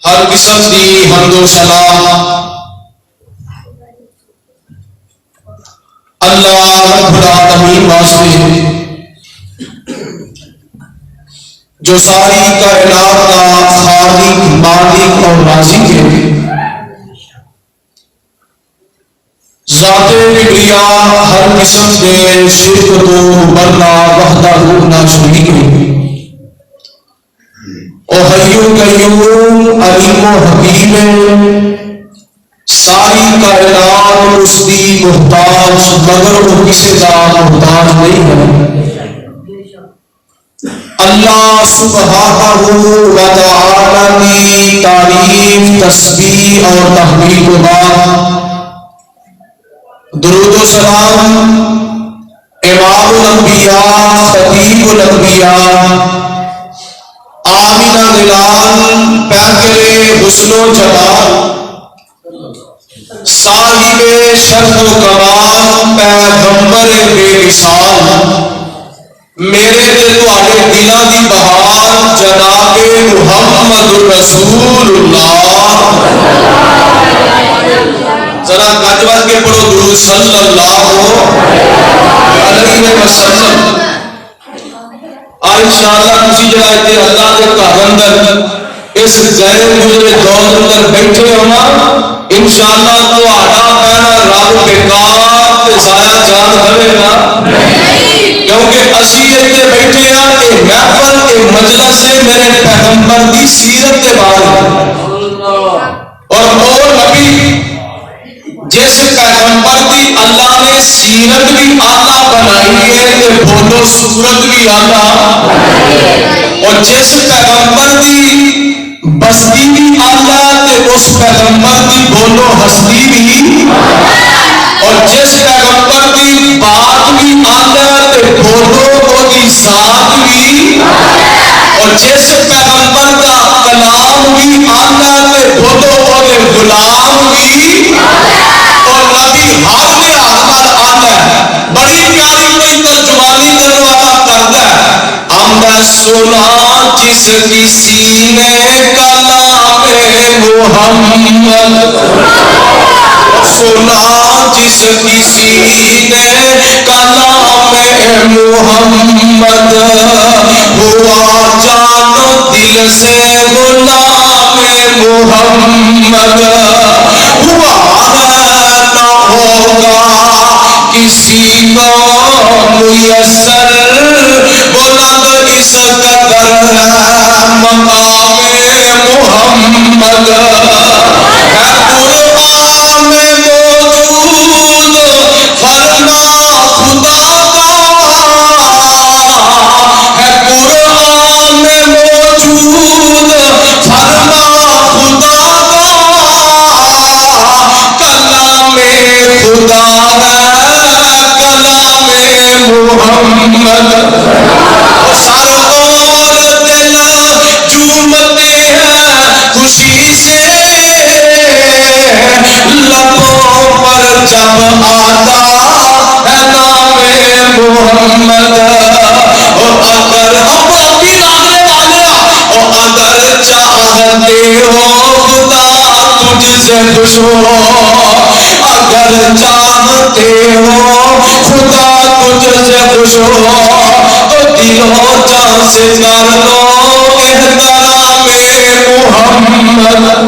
ہر قسم دی حمد و ثنا اللہ رب العالمین واسطے جو ساری کائنات کا خالق مالک اور رازق ہے، ذات کبریا ہر قسم کے شرک تو برنا وحدہ لا شریک او حی قیوم علیم و حکیم ساری کائنات اس کی محتاج مگر وہ کسی کا محتاج نہیں ہے اللہ سبحانہ و تعالی کی تعریف تسبیح اور تحمید کے بعد درود و سلام امام الانبیاء خطیب الانبیاء آمینہ دلال پیکر حسن و جمال صاحب شرف و کمال پیغمبر بے مثال میرے تے تواڈے دلاں دی بہار جناب محمد رسول اللہ ذرا گج وج کے پڑھو درود صلی اللہ علیہ وسلم انشاءاللہ تسی جڑا تے اللہ دے گھر اندر اس غیر گزرے دور اندر بیٹھے ہونا انشاءاللہ تہاڈا کہنا رب بیکار تے ضائع جان ہوے گا کیونکہ اسی اتنے بیٹھے ہیں کہ محفل کے مجلس سے میرے پیغمبر کی سیرت کے بارے اور وہ نبی جس پیغمبر کی اللہ نے سیرت بھی آلہ بنائی ہے کہ بولو صورت بھی آلہ اور جس پیغمبر کی بستی بھی آلہ کہ اس پیغمبر کی بولو ہستی بھی اور جس پیغمبر کی بات بھی آلہ کہ بولو وہ کی ذات بھی اور جس پیغمبر کا کلام بھی آلہ کہ بولو وہ کے غلام بھی اور نبی ہر لحاظ نال آلہ بڑی پیاری کوئی ترجمانی کرنے والا کرتا ہے ہم سنا جس کی سینے کلام محمد سنا جس کی سینے کلام محمد ہوا جان دل سے غلام محمد ہوا نہ ہوگا کسی کو میسر بلند اس قدر مقام محمد ہے قرآن میں موجود فرما خدا کا ہے قرآن میں موجود فرما خدا کا کلام خدا ہے کلام محمد سر اور دل جھومتے ہیں خوشی سے لبوں پر جب آتا ہے نام محمد اگر اپنی لانے والے اگر چاہتے ہو خدا تجھ سے خوش ہو اگر چاہتے ہو خدا تجھ سے خوش ہو تو دلوں جان سے کر لو احترام محمد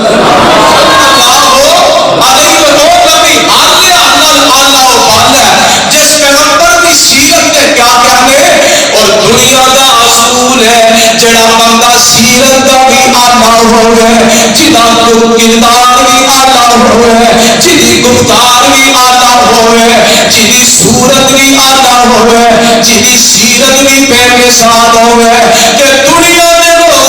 جس پیغمبر کی سیرت کے کیا کہنے اور دنیا کا اصول ہے جڑا بندہ سیرت کا بھی آلہ ہوئے جدا تو کردار بھی آلہ ہوئے جدی گفتار بھی آلہ ہوئے جدی صورت بھی آلہ ہوئے جدی سیرت بھی بے مثال ہوئے کہ دنیا میں لوگ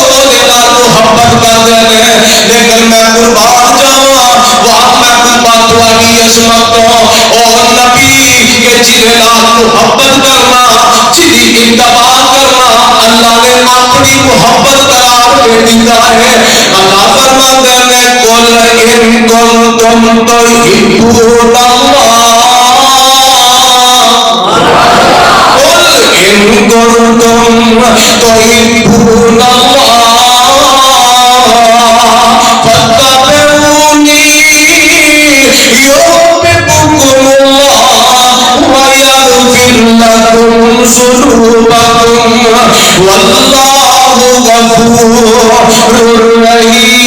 محبت کر دینے لیکن میں قربان جاؤں وہاں میں قربان تواڈی عظمت تو اور نبی کے جنہیں نال محبت کرنا جدی اتباع کرنا اللہ نے اپنی محبت قرار دے دیا ہے اللہ فرماتے ہیں قل ان کنتم تحبون اللہ قل ان کنتم تحبون فاتبعوني يحببكم الله ويغفر لكم ذنوبكم والله غفور رحيم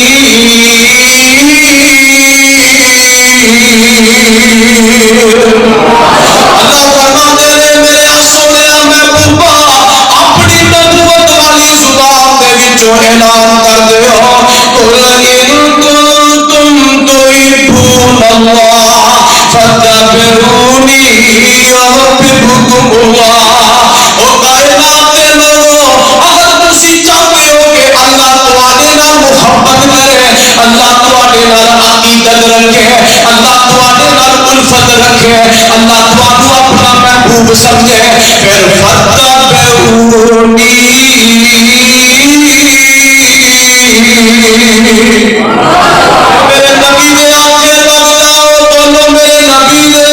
اللہ فرماتے ہیں میرے سونے محبوبہ اپنی نبوت والی زبان دے وچوں اعلان کر دیو قل ان کنتم تحبون اللہ فاتبعونی یحببکم اللہ۔ او کائنات دے لوگو اگر تسی چاہتے ہو کہ اللہ تواڈے نال محبت کرے، اللہ تواڈے نال عقیدت رکھے، اللہ تواڈے نال الفت رکھے، اللہ تواڈو اپنا محبوب سمجھے، پھر فاتبعونی میرے نبی نے آگے لگ جاؤ، بولو میرے نبی نے،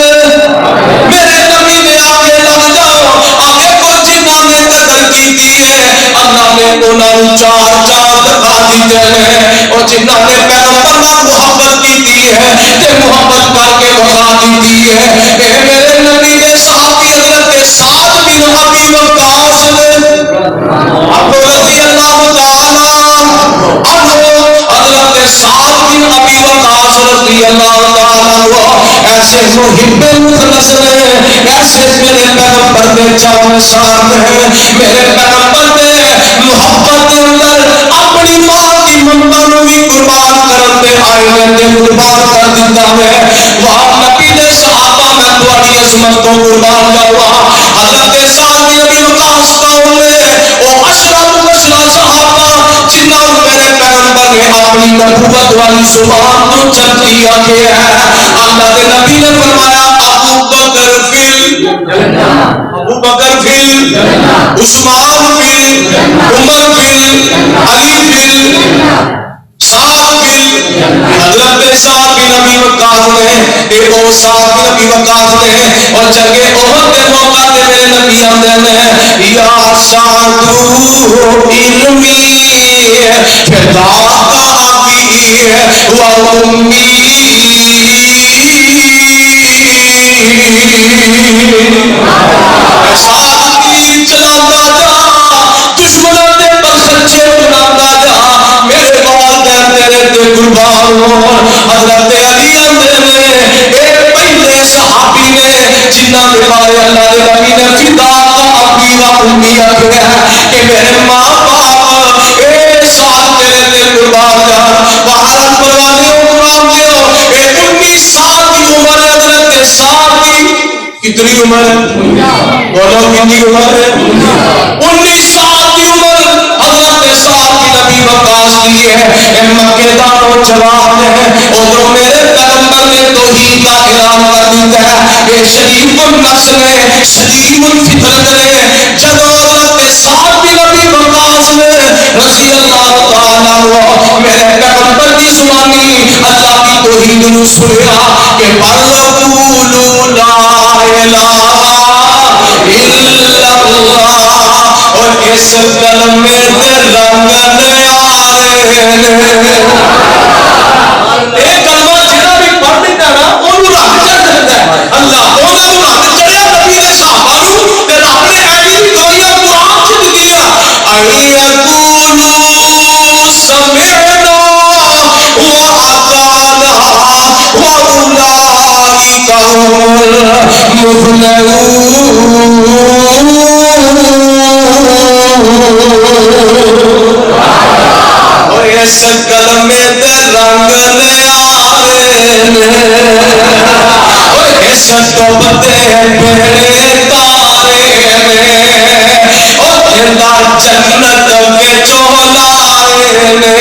میرے نبی نے آگے لگ جاؤ۔ آگے کو جنہاں نے قدر کی ہے اللہ نے انہوں چار چار دکھا دیتے ہیں، اور جنہاں نے پیغمبر نال محبت کی ہے تے محبت کر کے بخا دی ہے۔ اے میرے نبی نے صحابی حضرت سعد بن ابی وقاص ابو رضی اللہ تعالی عنہ، حضرت سعد بن ابی وقاص رضی اللہ تعالی عنہ ایسے محب مخلص نے، ایسے میرے پیغمبر نے چاہنے ساتھ ہیں، میرے پیغمبر نے محبت اندر اپنی ماں کی ممتا نو بھی قربان کرتے آئے نے قربان کر دیتا ہے۔ وہاں نبی نے صحابہ میں تمہاری عظمت کو قربان جاؤں، حضرت سعد بن ابی وقاص کون ہے؟ وہ اشرف مشرف صحابہ جنہوں میرے پیغمبر نے اپنی نبوت والی زبان تو چلتی آگے ہے۔ اللہ کے نبی نے فرمایا ابو بکر فی الجنہ، ابو بکر فی الجنہ، عثمان فی الجنہ، عمر فی الجنہ، علی فی الجنہ، سعد فی الجنہ۔ حضرت سعد بن ابی وقاص نے ایک اور سعد بن ابی وقاص نے اور جنگ احد کے موقع تے میرے نبی آندے نے یا سعد علمی فداک ابی و امی، سعد تیر چلاتا جا، دشمنوں دے بخچے بناتا جا، میرے والدین تیرے تے قربان ہو۔ حضرت علی اندر نے اے پہلے صحابی نے جنہاں دے بارے اللہ دے نبی نے فداک ابی و امی آکھیا کہ میرے ماں باپ اے سعد تیرے تے قربان جان۔ بہرحال پروانے قربان دیو، اے 19 سال کی عمر ہے حضرت سعد کی، کتنی عمر ہے؟ بولو کتنی عمر ہے؟ 19 سال کی عمر حضرت سعد بن ابی وقاص کی ہے۔ مکے دا نوجوان ہے، ادھر میرے پیغمبر نے توحید کا اعلان کر دیتا ہے۔ یہ شریف النفس نے، شریف الفطرت نے، جب حضرت سعد بن ابی وقاص نے رضی اللہ تعالیٰ عنہ میرے پیغمبر کی زبانی اللہ کی توحید نو سنیا کہ وَقُولُوا لَا إِلَٰهَ إِلَّا اللَّهُ، اور اس کلمے تے رنگ نیارے نے۔ ایک کلمہ جہاں بھی پڑھ دیتا نا انہوں رنگ چڑھ جاتا ہے، اللہ انہوں نے رنگ چڑھیا نبی دے صحابہ نو تے رب نے ایسی گولیاں قرآن چ دتیاں اَيَقُولُوا سَمِعْنَا وَأَطَعْنَا وَأُولَٰئِكَ هُمُ الْمُفْلِحُونَ۔ اور اس کلمے تے رنگ نیارے نے، اور اس توبتے پیڑے تارے نے، اور جنہ جنت وچوں لائے نے،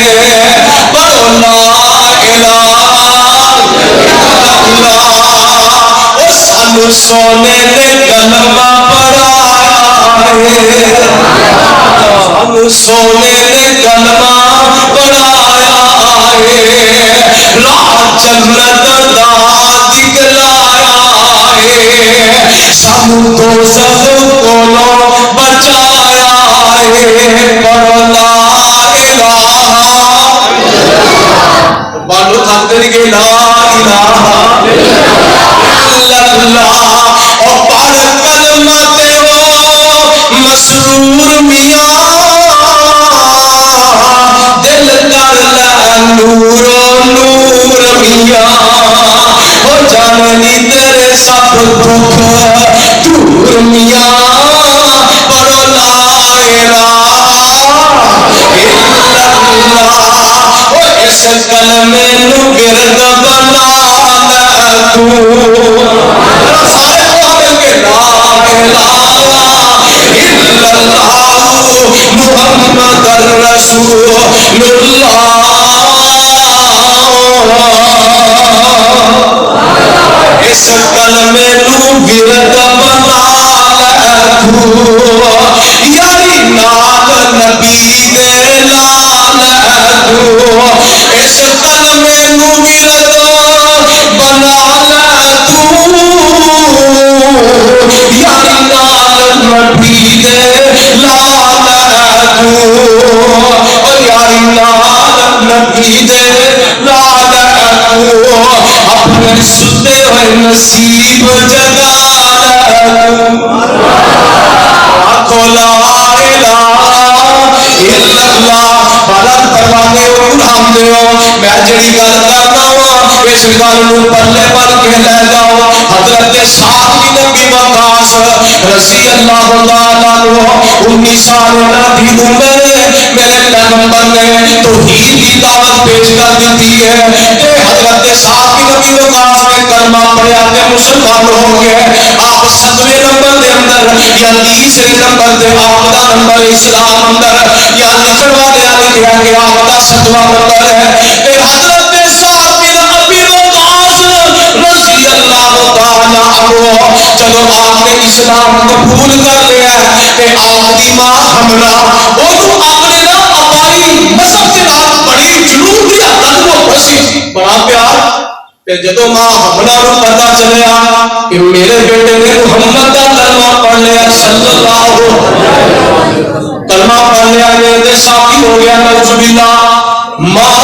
پڑھو لا الہ الا اللہ۔ اور سانو سونے نے کلمہ پڑھایا ہے، سانو سونے نے کلمہ پڑھایا ہے، راہ جنت دا دکھلایا ہے، سانو دوزخ کولوں بچایا ہے، پڑھو لا الہ بالو تھکتے نہیں کہ لا الہ الا اللہ، اور پڑھ کلمہ تے ہو مسرور میاں، دل کر لے نور و نور میاں، ہو جا جانے تیرے سب دکھ دور میاں پڑھو لا الہ الا اللہ اس کلمے نو ورد بنا لے تو سارے بول کے لا الہ الا اللہ محمد رسول اللہ اس کلمے نو ورد بنا لے تو یاری نال نبی دے لا لے تو اس کلمے نو ورد بنا لے تو یاری نال نبی دے لا لے تو یاری نال نبی دے لا لے تو اپنے ستے ہوئے نصیب جگا لے تو آخو لا الہ الا اللہ بڑا پروانے اڑام دیو میں جڑی گل کرنا ہوا اس گل نو پلے پر کے لے جاؤ حضرت سعد بن ابی وقاص رضی اللہ تعالی عنہ 19 سال کی عمر میرے پیغمبر نے توحید کی دعوت پیش کر دی ہے کہ حضرت سعد بن ابی وقاص نے کلمہ پڑھا تے مسلمان ہو گئے آپ 7ویں نمبر دے اندر یا 30ویں نمبر دے آپ دا نمبر اسلام اندر یا لکھن والے نے کہا کہ آپ دا 7واں نمبر ہے کہ حضرت سعد بن ابی وقاص رضی اللہ تعالی عنہ چلو آپ نے اسلام قبول کر لیا کہ آپ دی ماں حملہ اونوں اپنے نا ابائی مذہب دے نال بڑی جنون دی حد تک محبت سی بڑا پیار کہ جدو ماں حملہ نو پتہ چلیا کہ میرے بیٹے نے محمد دا کلمہ پڑھ لیا صلی اللہ علیہ وسلم کلمہ پڑھ لیا یہ شادی ہو گیا نعوذ باللہ ماں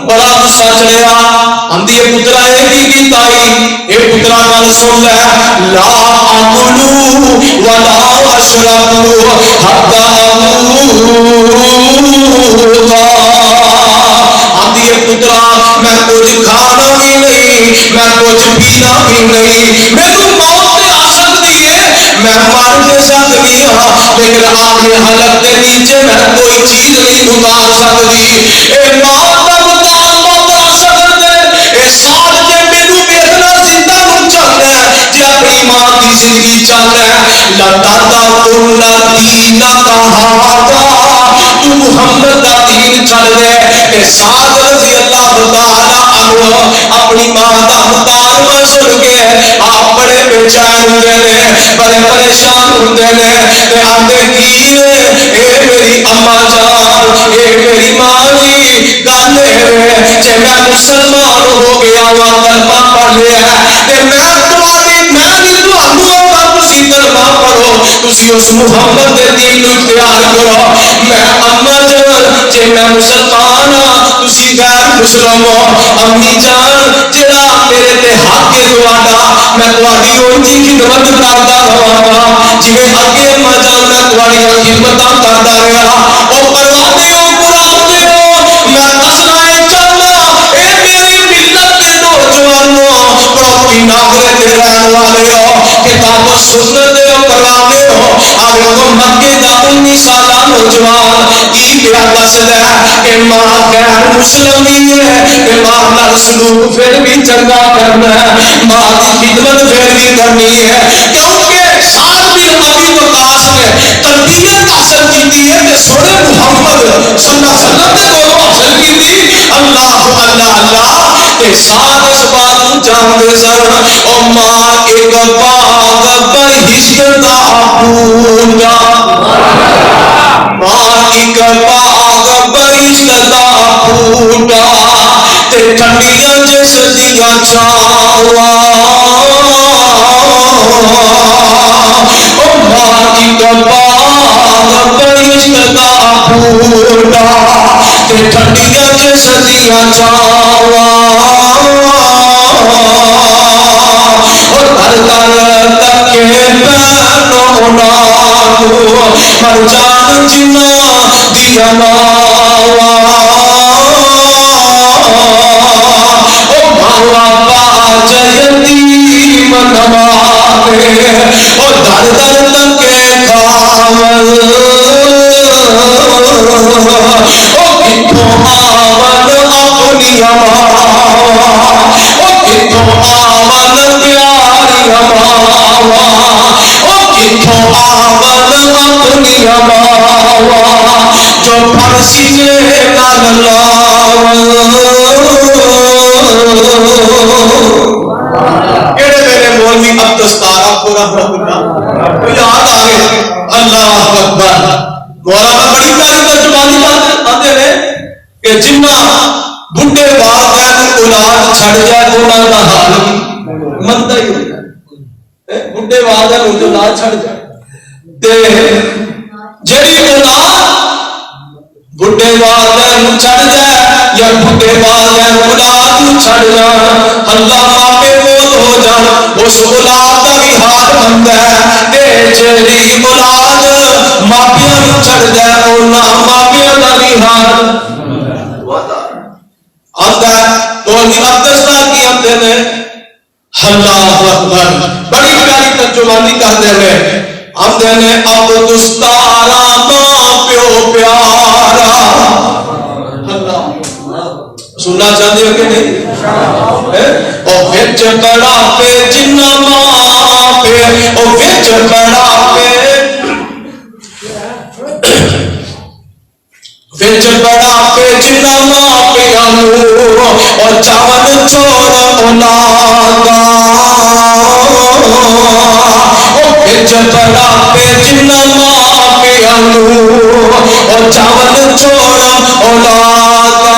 بڑا غصہ چڑھیا اندی پترا اے کی تائی اے پترا گل سن لے لا اکلو ولا اشربو حتا آدھی پترا میں کچھ کھانا بھی نہیں میں کچھ پینا بھی نہیں میرے موت سے آ سکتی ہے میں مر نہیں سکتی ہاں لیکن آپ نے حلق کے نیچے میں کوئی چیز نہیں اتار سکتی اے موت کا مطالبہ کرا سکتے اے ساتھ کے میرے بیٹھنا زندہ نوں چاہتا ہے جی اپنی ماں کی زندگی چاہتا ہے لٹاتا کل دینا کہاتا تو محمد کا دین چل رہے کہ سعد رضی اللہ تعالی عنہ اپنی ماں کا مطالبہ سن کے آپ بڑے بے چین ہوندے نے بڑے پریشان ہوندے نے تے آندے کی اے میری اما جان اے میری ماں جی گل اے جے میں مسلمان ہو گیا وا کلمہ پڑھ لیا تے میں تہاڈی میں بھی تہانوں آکھاں تسی کلمہ پڑھو تسی اس محمد دے دین نو اختیار کرو میں اما جان جے میں مسلمان ہاں تسی غیر مسلم ہو امی جان جڑا میرے تے حق ہے تہاڈا میں تہاڈی اونجی خدمت کردا رہاں جویں اگے اما جان میں تہاڈی خدمتاں کردا رہا او پروانے او قرآن دے میں دسنا ہے چلنا اے میری ملت دے نوجوانوں پراپی ناگرے دے رہن والے ہو کتاب و سنت دے پروانے ہو آگے کو مکے دا 19 سالہ نوجوان کی پیا دسدا ہے کہ ماں غیر مسلمی ہے کہ ماں نال سلوک پھر بھی چنگا کرنا ہے ماں کی خدمت پھر بھی کرنی ہے کیونکہ سعد بن ابی وقاص نے تربیت حاصل کی ہے کہ سونے محمد صلی اللہ علیہ وسلم نے کو حاصل کی تھی اللہ اللہ اللہ کہ سعد اس بات جان دے سر او ماں ایک باغ بہشت دا پھولا ماں ایک باغ بہشت دا پھولا تے ٹھنڈیاں جس دیاں چھاواں او ماں ایک باغ بہشت دا پھولا تے ٹھنڈیاں جس دیاں چھاواں اور در در تک پینوں نالو مر جان جنا دیا ماواں او ماوا با جیتی اور در در تکے کھاون او کتھوں آون اپنی ماں او کتھوں آون پیاری ماں او کتھوں آون اپنی ماں جو پھانسی نال لاون کہڑے میرے مولوی عبدالستار پورا تو یاد آ گئے اللہ اکبر مولانا بڑی پیاری ترجمانی آتے ہیں کہ جنہ بڈھے والدین اولاد چھڑ جائے انہاں دا حال مندا ہی ہوتا ہے بڈھے والدین اولاد چھڑ جائے تے جڑی اولاد بڈھے والدین چھڑ جائے یا بڈھے والدین اولاد چھڑ جائے اللہ ماپے بول ہو جان اس اولاد دا بھی حال بندا ہے تے جڑی اولاد ماپیاں چھڑ جائے انہاں ماپیاں دا بھی حال آتا ہے مولوی عبدالستار کی آتے ہیں اللہ اکبر بڑی پیاری ترجمانی کرتے ہیں آتے ہیں عبدالستارا ماں پیو پیارا اللہ سننا چاہتے ہو کہ نہیں او وچ بڑا پہ جنہ ماں پہ او وچ بڑا پہ وچ بڑا پہ جنہ ماں پہ اور چاول چور اولادا وچ بڑا پہ جنہ ماں پہ اور چاول چور اولادا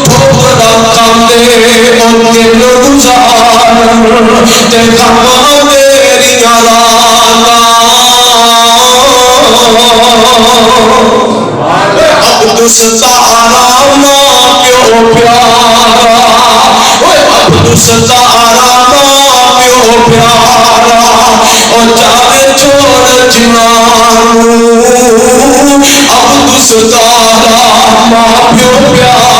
ٹھوکرا کھاندے اور دل گزار تے کھاوا میری رادا عبدالستارا ماں پیو پیارا عبدالستارا ماں پیو پیارا اور جاوے چھوڑ جنانو عبدالستارا ماں پیو پیارا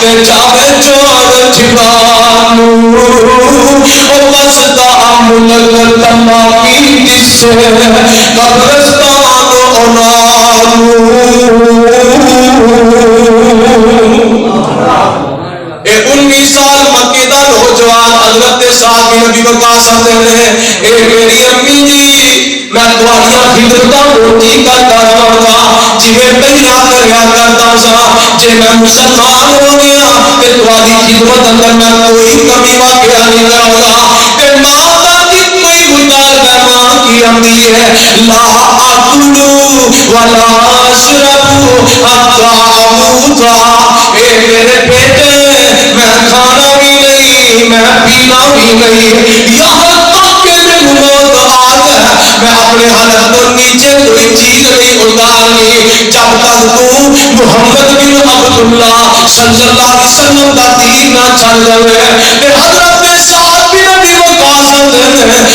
تے جاوے چھوڑ جنانو اور وسطا ملک تمامی جسے قبرستان اولادو اے 19 سال مکے دا نوجوان حضرت سعد بن ابی وقاص آتے ہیں اے میری امی جی میں تواڈیاں خدمتاں روٹی کردا رہاں جویں پہلا کریا کردا سا جے میں مسلمان ہو گیا تے تواڈی خدمت اندر میں کوئی کمی واقعہ نہیں کراں گا تے ماں دا کوئی گزار ماں کی امی ہے لا اکلو ولا اشربو حتی اموتا اے میرے بیٹے میں کھانا بھی نہیں میں پینا بھی نہیں یہاں تک کہ میں موت آ گیا میں اپنے حالت کو نیچے کوئی چیز نہیں اتارنی جب تک تو محمد بن عبداللہ صلی اللہ علیہ وسلم کا دین نہ چل جائے حضرت سعد بن ابی وقاص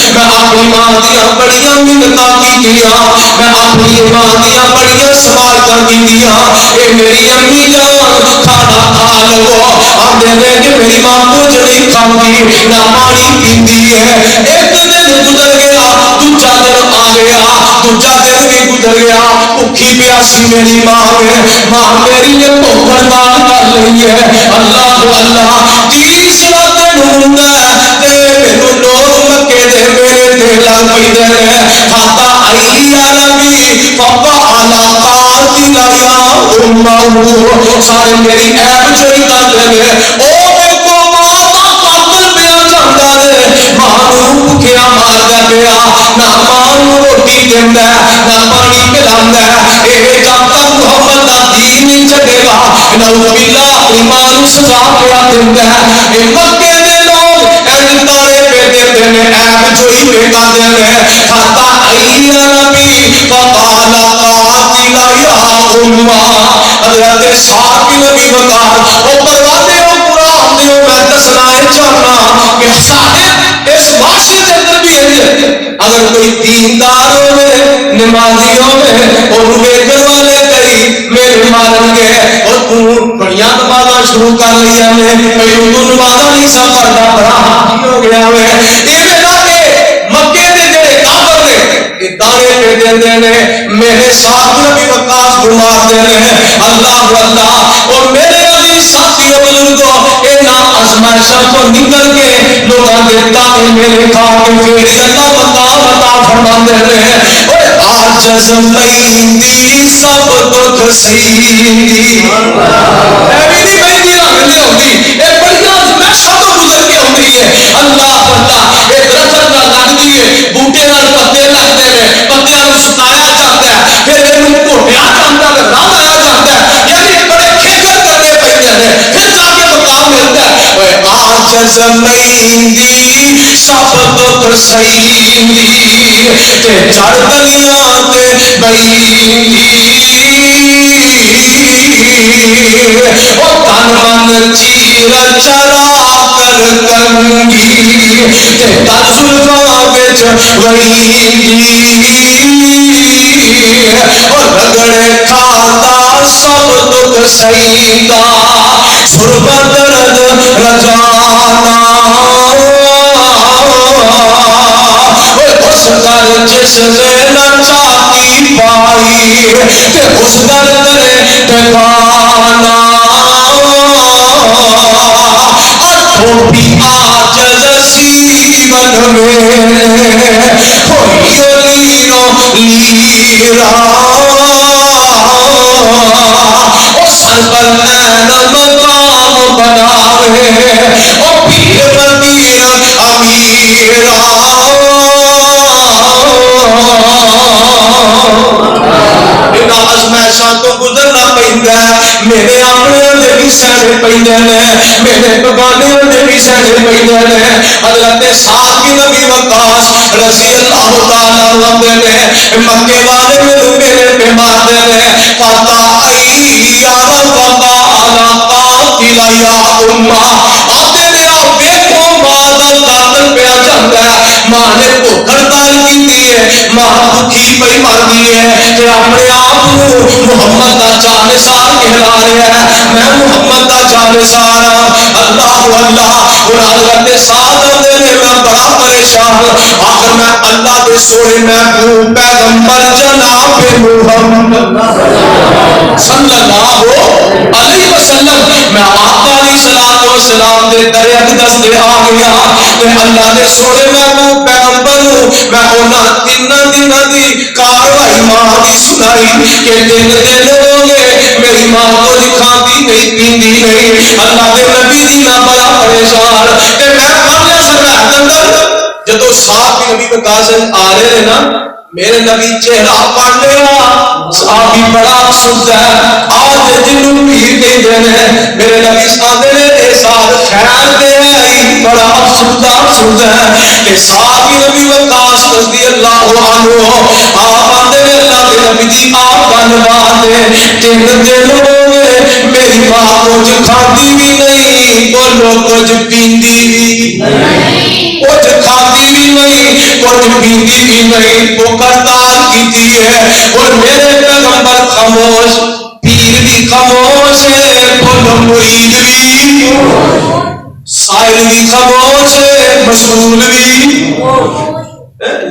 میں اپنی ماں دیا بڑیاں منتاں کیتیاں میں اپنی ماں دیا بڑیاں سوالتاں کیتیاں اے میری امی جان کھانا کھا لو آندے نے کہ میری ماں کچھ نہیں کھاندی نہ پانی پیندی ہے ایک دن گزر گیا دوجا دن آ گیا دوجا دن بھی گزر گیا بھوکی پیاسی میری ماں میری نے بھوک ہڑتال کر لئی ہے اللہ تیسرا دن ہوندا تے مینوں لوگ مکے دے میرے تے لگ پیندے نے کھاتا آئی عربی پاپا علا قاتل یا امہ سارے میری عیب چوری کرتے ہیں او دیکھو ماں دا قاتل پیا جاندا ہے ماں نوں بھکیا ماردا پیا نہ ماں نوں روٹی دیندا نہ پانی پلاندا اے جب تک محمد دا دین نہیں چھڈے گا نعوذ باللہ اپنی ماں نوں سزا پیا دیندا اے مکے دے لوگ انتارے پہ دیندے نے عیب چوری پہ کردے نے کھاتا آئی نبی فقال قاتل یا امہ حضرت سعد بن ابی وقاص او پروانے او قرآن دیو میں دسنا ہے چاہنا کہ سارے اس معاشرے دے اندر بھی ہے اگر کوئی دیندار ہوئے نمازی ہوئے اور ویکھن والے کئی میرے مارن گے اور تو بڑیاں نمازاں شروع کر لیا نے پہلو تو نمازاں نہیں سا پڑھتا بڑا حاجی ہو گیا ہوئے ایویں نہ کہ مکے دے جڑے کافر نے یہ دعوے دے دیندے نے میرے ساتھ نبی وقاص فرما دے نے اللہ اللہ اور میرے علی ساتھی بزرگوں انہاں آزمائشاں تو نکل کے لوگاں دے تانے میرے کھا کے پھر اللہ مقام عطا فرما دے نے عاجز مہندی سب دکھ سہیندی ایویں نہیں مہندی ہوندی اے بڑیاں آزمائشاں تو گزر کے ہوندی ہے اللہ اللہ اے درخت نہ لگدی ہے بوٹے نال پتے لگدے نے پتیاں نوں ستایا جاتا ہے پھر اینوں گھوٹیا جاتا ہے راہ لایا جاتا ہے یعنی بڑے کھیچل کرنے پیندے نے پھر جا کے مقام ملتا ہے اوے عاجز مہندی سب دکھ سہیندی تے چڑھ گلیاں تے بہیندی او تن من چیر چرا کر کنگی تے در زلفاں وچ وہیندی او رگڑے کھاتا سب دکھ سہیندا سرب درد رجانا اس در جس نے نہ چاہتی پائی تے اس در درے ٹھکانا بھی عاجز سیون میں ہوئی لیرو لیرا او سر پر این مقام بناوے او پیر فقیر امیرا انہاں آزمائشاں تو گزرنا پیندا ہے میرے اپنے دے بھی سہنے پیندے نے میرے بگانیاں دے بھی سہنے پیندے نے حضرت سعد بن ابی وقاص رضی اللہ تعالی عنہ نے مکے والے میرے پہ مارتے نے فتا ایام وبا علی قاتل یا امہ آتے نے آپ دیکھو ماں دا قاتل پہ جاندا ہے ماں نے بھوک ہڑتال کیتی ہے ماں بھوکی پئی مردی ہے تے اپنے آپ محمد دا جانثار کہلا رہا ہے میں محمد دا جانثار ہاں اللہ اللہ اور حضرت سعد نے میں بڑا پریشان آخر میں اللہ دے سونے محبوب پیغمبر جناب محمد صلی اللہ علیہ وسلم میں آپ علیہ السلام دے در اقدس دے آ گیا تے اللہ دے سونے محبوب پیغمبر میں انہاں تین دنوں دی کاروائی ماں دی سنائی کہ دن دن ہو گئے میری ماں کچھ کھاتی نہیں پیندی نہیں اللہ دے نبی دی نہ بڑا پریشان کہ میں پڑھنے سے میں اندر جدو صاحب نبی وقاص آ رہے ہیں نا میرے نبی چہرہ پڑھ لیا صحابی بڑا افسوس ہے آج جنوں پیر کہندے نے میرے نبی ساندے نے اے سال خیر دے آئی بڑا افسوس ہے کہ صحابی نبی وقاص رضی اللہ عنہ آپ آندے نے اللہ دے نبی دی آپ بنوا دے تین دن ہو گئے میری ماں کچھ کھاتی بھی نہیں بولو کچھ پیندی بھی کچھ کھاتی بھی نہیں کچھ پیندی بھی نہیں وہ ہڑتال کیتی ہے اور میرے پیغمبر خاموش پیر بھی خاموش ہے بولو مرید بھی سائل بھی خاموش ہے مسئول بھی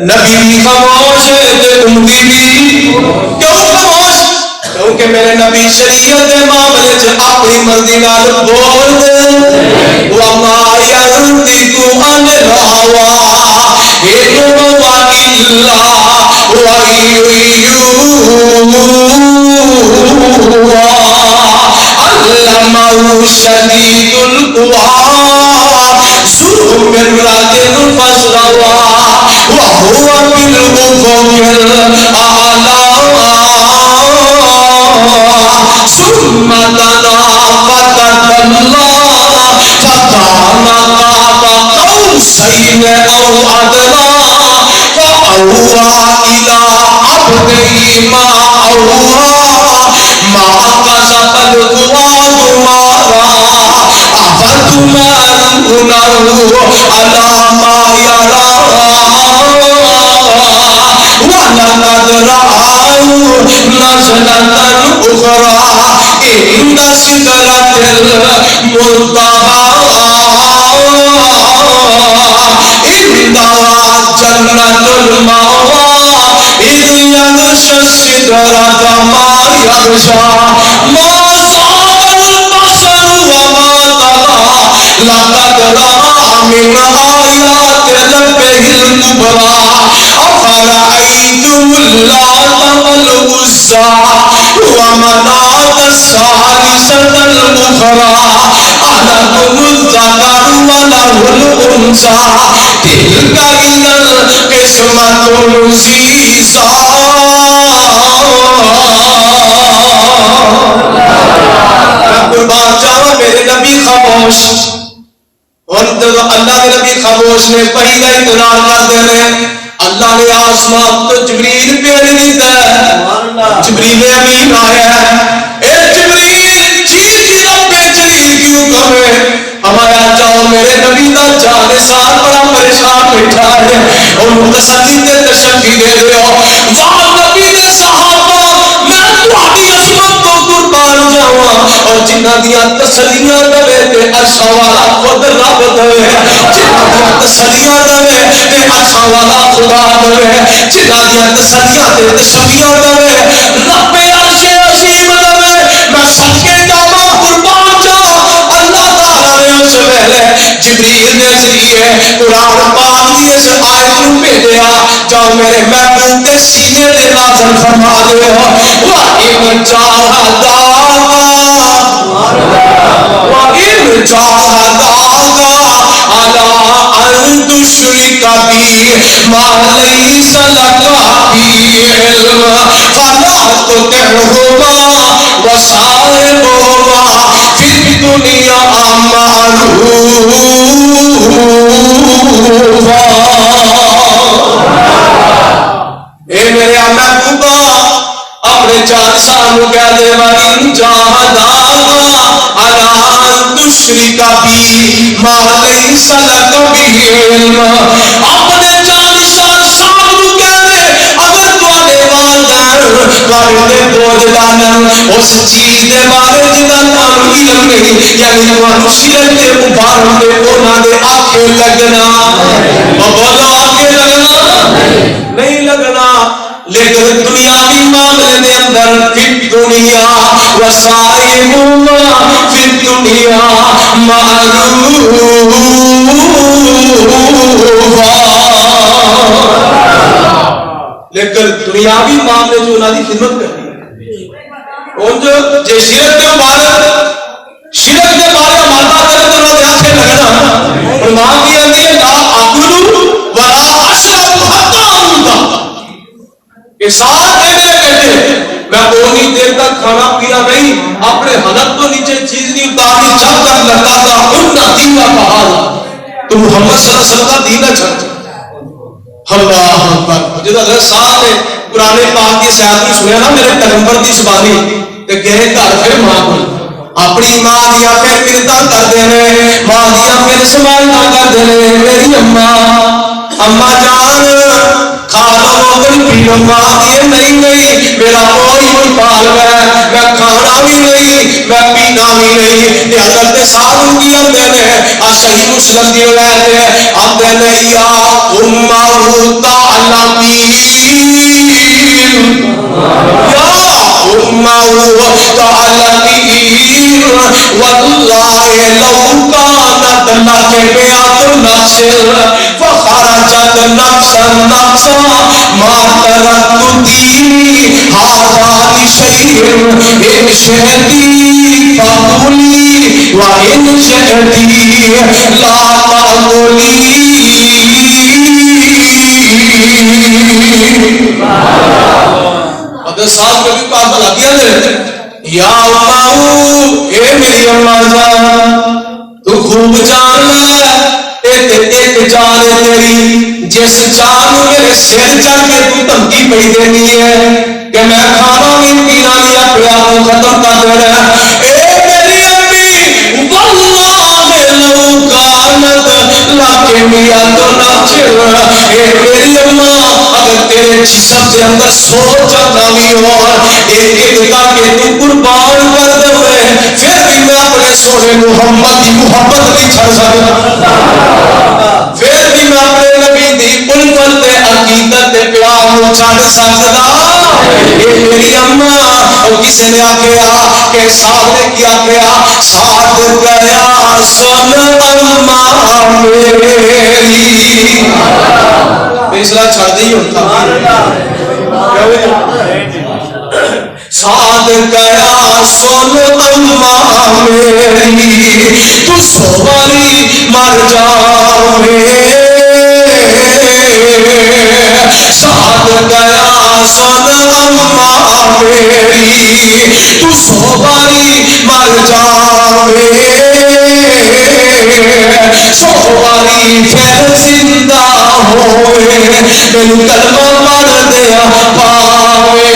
نبی بھی خاموش ہے امتی بھی کیوں خاموش کیونکہ میرے نبی شریعت کے معاملے سے اپنی مرضی نال بول دے وما ينطق عن الهوى إن هو إلا وحي يوحى علمه شديد القوى ذو مرة فاستوى وهو بالأفق الأعلى ثم دنا فتدلى فكان قاب قوسين أو أدنى فأوحى إلى عبده ما أوحى ما كذب الفؤاد ما رأى أفتمارونه على ما يرى ولقد رأى نزلة أخرى عند سدرة المنتهى عندها جنة المأوى إذ يغشى السدرة ما يغشى ما زاغ البصر وما طغى لقد رأى من آيات ربه الكبرى أفرأيتم اللات والعزى ومناة الثالثة الأخرى ألكم الذكر وله الأنثى تلك إذا قسمة ضيزى قربان جاوا میرے نبی خاموش اور اللہ کے نبی خاموش نے پہلا اقرار کر دینے اللہ نے آسمان تو جبریل بھیج دیتا ہے جبریل امین آیا ہے اے جبریل چیز رب جلیل کیوں کہے ہمارا جاؤ میرے نبی کا جانے سال بڑا پریشان بیٹھا ہے اور تسلی تے تشفی دے رہے ہو وہاں نبی نے صحابہ میں تمہاری عظمت کو قربان جاؤں اور جنہ دیا تسلیاں دوے تے عرشاں والا خود رب دوے جنہ دیا تسلیاں دوے تے عرشاں والا خدا دوے جنہ دیا تسلیاں تے تشفیاں دوے رب عرش عظیم دوے میں صدقے جاواں قربان جاواں اللہ تعالی نے اس ویلے جبریل دے ذریعے قرآن پاک دی اس آیت نو بھیجیا جاؤ میرے محبوب دے سینے تے نازل فرما دیو وَإِنْ جَاهَدَاكَ عَلَىٰ أَن تُشْرِكَ بِي مَا لَيْسَ لَكَ بِهِ عِلْمٌ فَلَا تُطِعْهُمَا وَصَاحِبْهُمَا فِي الدُّنْيَا مَعْرُوفًا اے میرے محبوبہ اپنے جانسان کو کہہ دے وَإِنْ جَاهَدَاكَ عَلَىٰ أَن تُشْرِكَ بِي مَا لَيْسَ لَكَ بِهِ عِلْمٌ اپنے جانسان صاحب کو کہہ دے اگر تواڈے والدین تواڈے بوجھ ڈالن اس چیز دے بارے جدا تانوں علم نہیں یعنی تانوں شرک دے مبارک دے انہاں دے آکھے لگنا بولو آکھے لگنا نہیں لگنا لیکن دنیاوی معاملے دے اندر فی دنیا وسائمہ فی دنیا معروفا لیکن دنیاوی معاملے جو انہاں دی خدمت کرنی اور جو جے شرک دے بارے ماتا کرے تو انہاں دے آکھے لگنا فرمان دی اندی لا اکلو ولا اشرب حتی اموتا کہ ساتھ دینے کہتے میں بہت دیر تک کھانا پینا نہیں اپنے حلق تو نیچے چیز نہیں اتارنی جب تک لگتا تھا انہا دینا پہاڑا تو محمد صلی اللہ علیہ وسلم کا دینا چھٹ اللہ اکبر جدا اگر ساتھ ہے قرآن پاک کی سیاحت میں سنیا نا میرے پیغمبر کی زبانی کہ گئے گھر پھر ماں کو اپنی ماں دیا پھر منتاں کر دینے ماں دیا پھر سمائنا کر دینے میری اماں جان کھانا موقع پیلو ماں دیے نہیں میرا کوئی پال ہے میں کھانا بھی نہیں میں پینا بھی نہیں حضرت ساتھ کی اندے نے صحیح مسلم دی روایت ہے اندے نے یا امہ تعلمین یا امہ تعلمین واللہ لو کانت لکمیات نفس فخرجت نفسا ما ترکت دینی هذا لشیء ان شئتی فقولی وان شئتی لا تقولی اگر ساتھ میں بھی پاک بلا دیا دے یا اماؤ اے میری اماں جان تو خوب جان لے ایک جان ہے تیری جس جان میرے سر چڑھ کے تو دھمکی پڑی دینی ہے کہ میں کھانا نہیں پینا نہیں اپنے آپ کو ختم کر دینا اے میری امی واللہ لو کانت لاکمیات نفس اے میری اماں اگر تیرے جسم کے اندر سوچ نہ بھی ہو کے تو قربان کر دے پھر بھی میں اپنے سونے محمد کی محبت نہیں چھڑ سکتا پھر بھی میں اپنے نبی دی الفت تے عقیدت تے پیار نو چھڑ سکدا اے میری اماں او کسے نے آکھیا کہ ساتھ نے کیا کیا ساتھ گیا سن اماں میری فیصلہ چھڑ دی ہوتا ساتھ گیا سن اماں میری تو سواری مر جاوے ساتھ گیا سن اماں میری تو سواری مر جاوے سواری پھر زندہ ہوئے مینوں کلمہ پڑھ دیا پاوے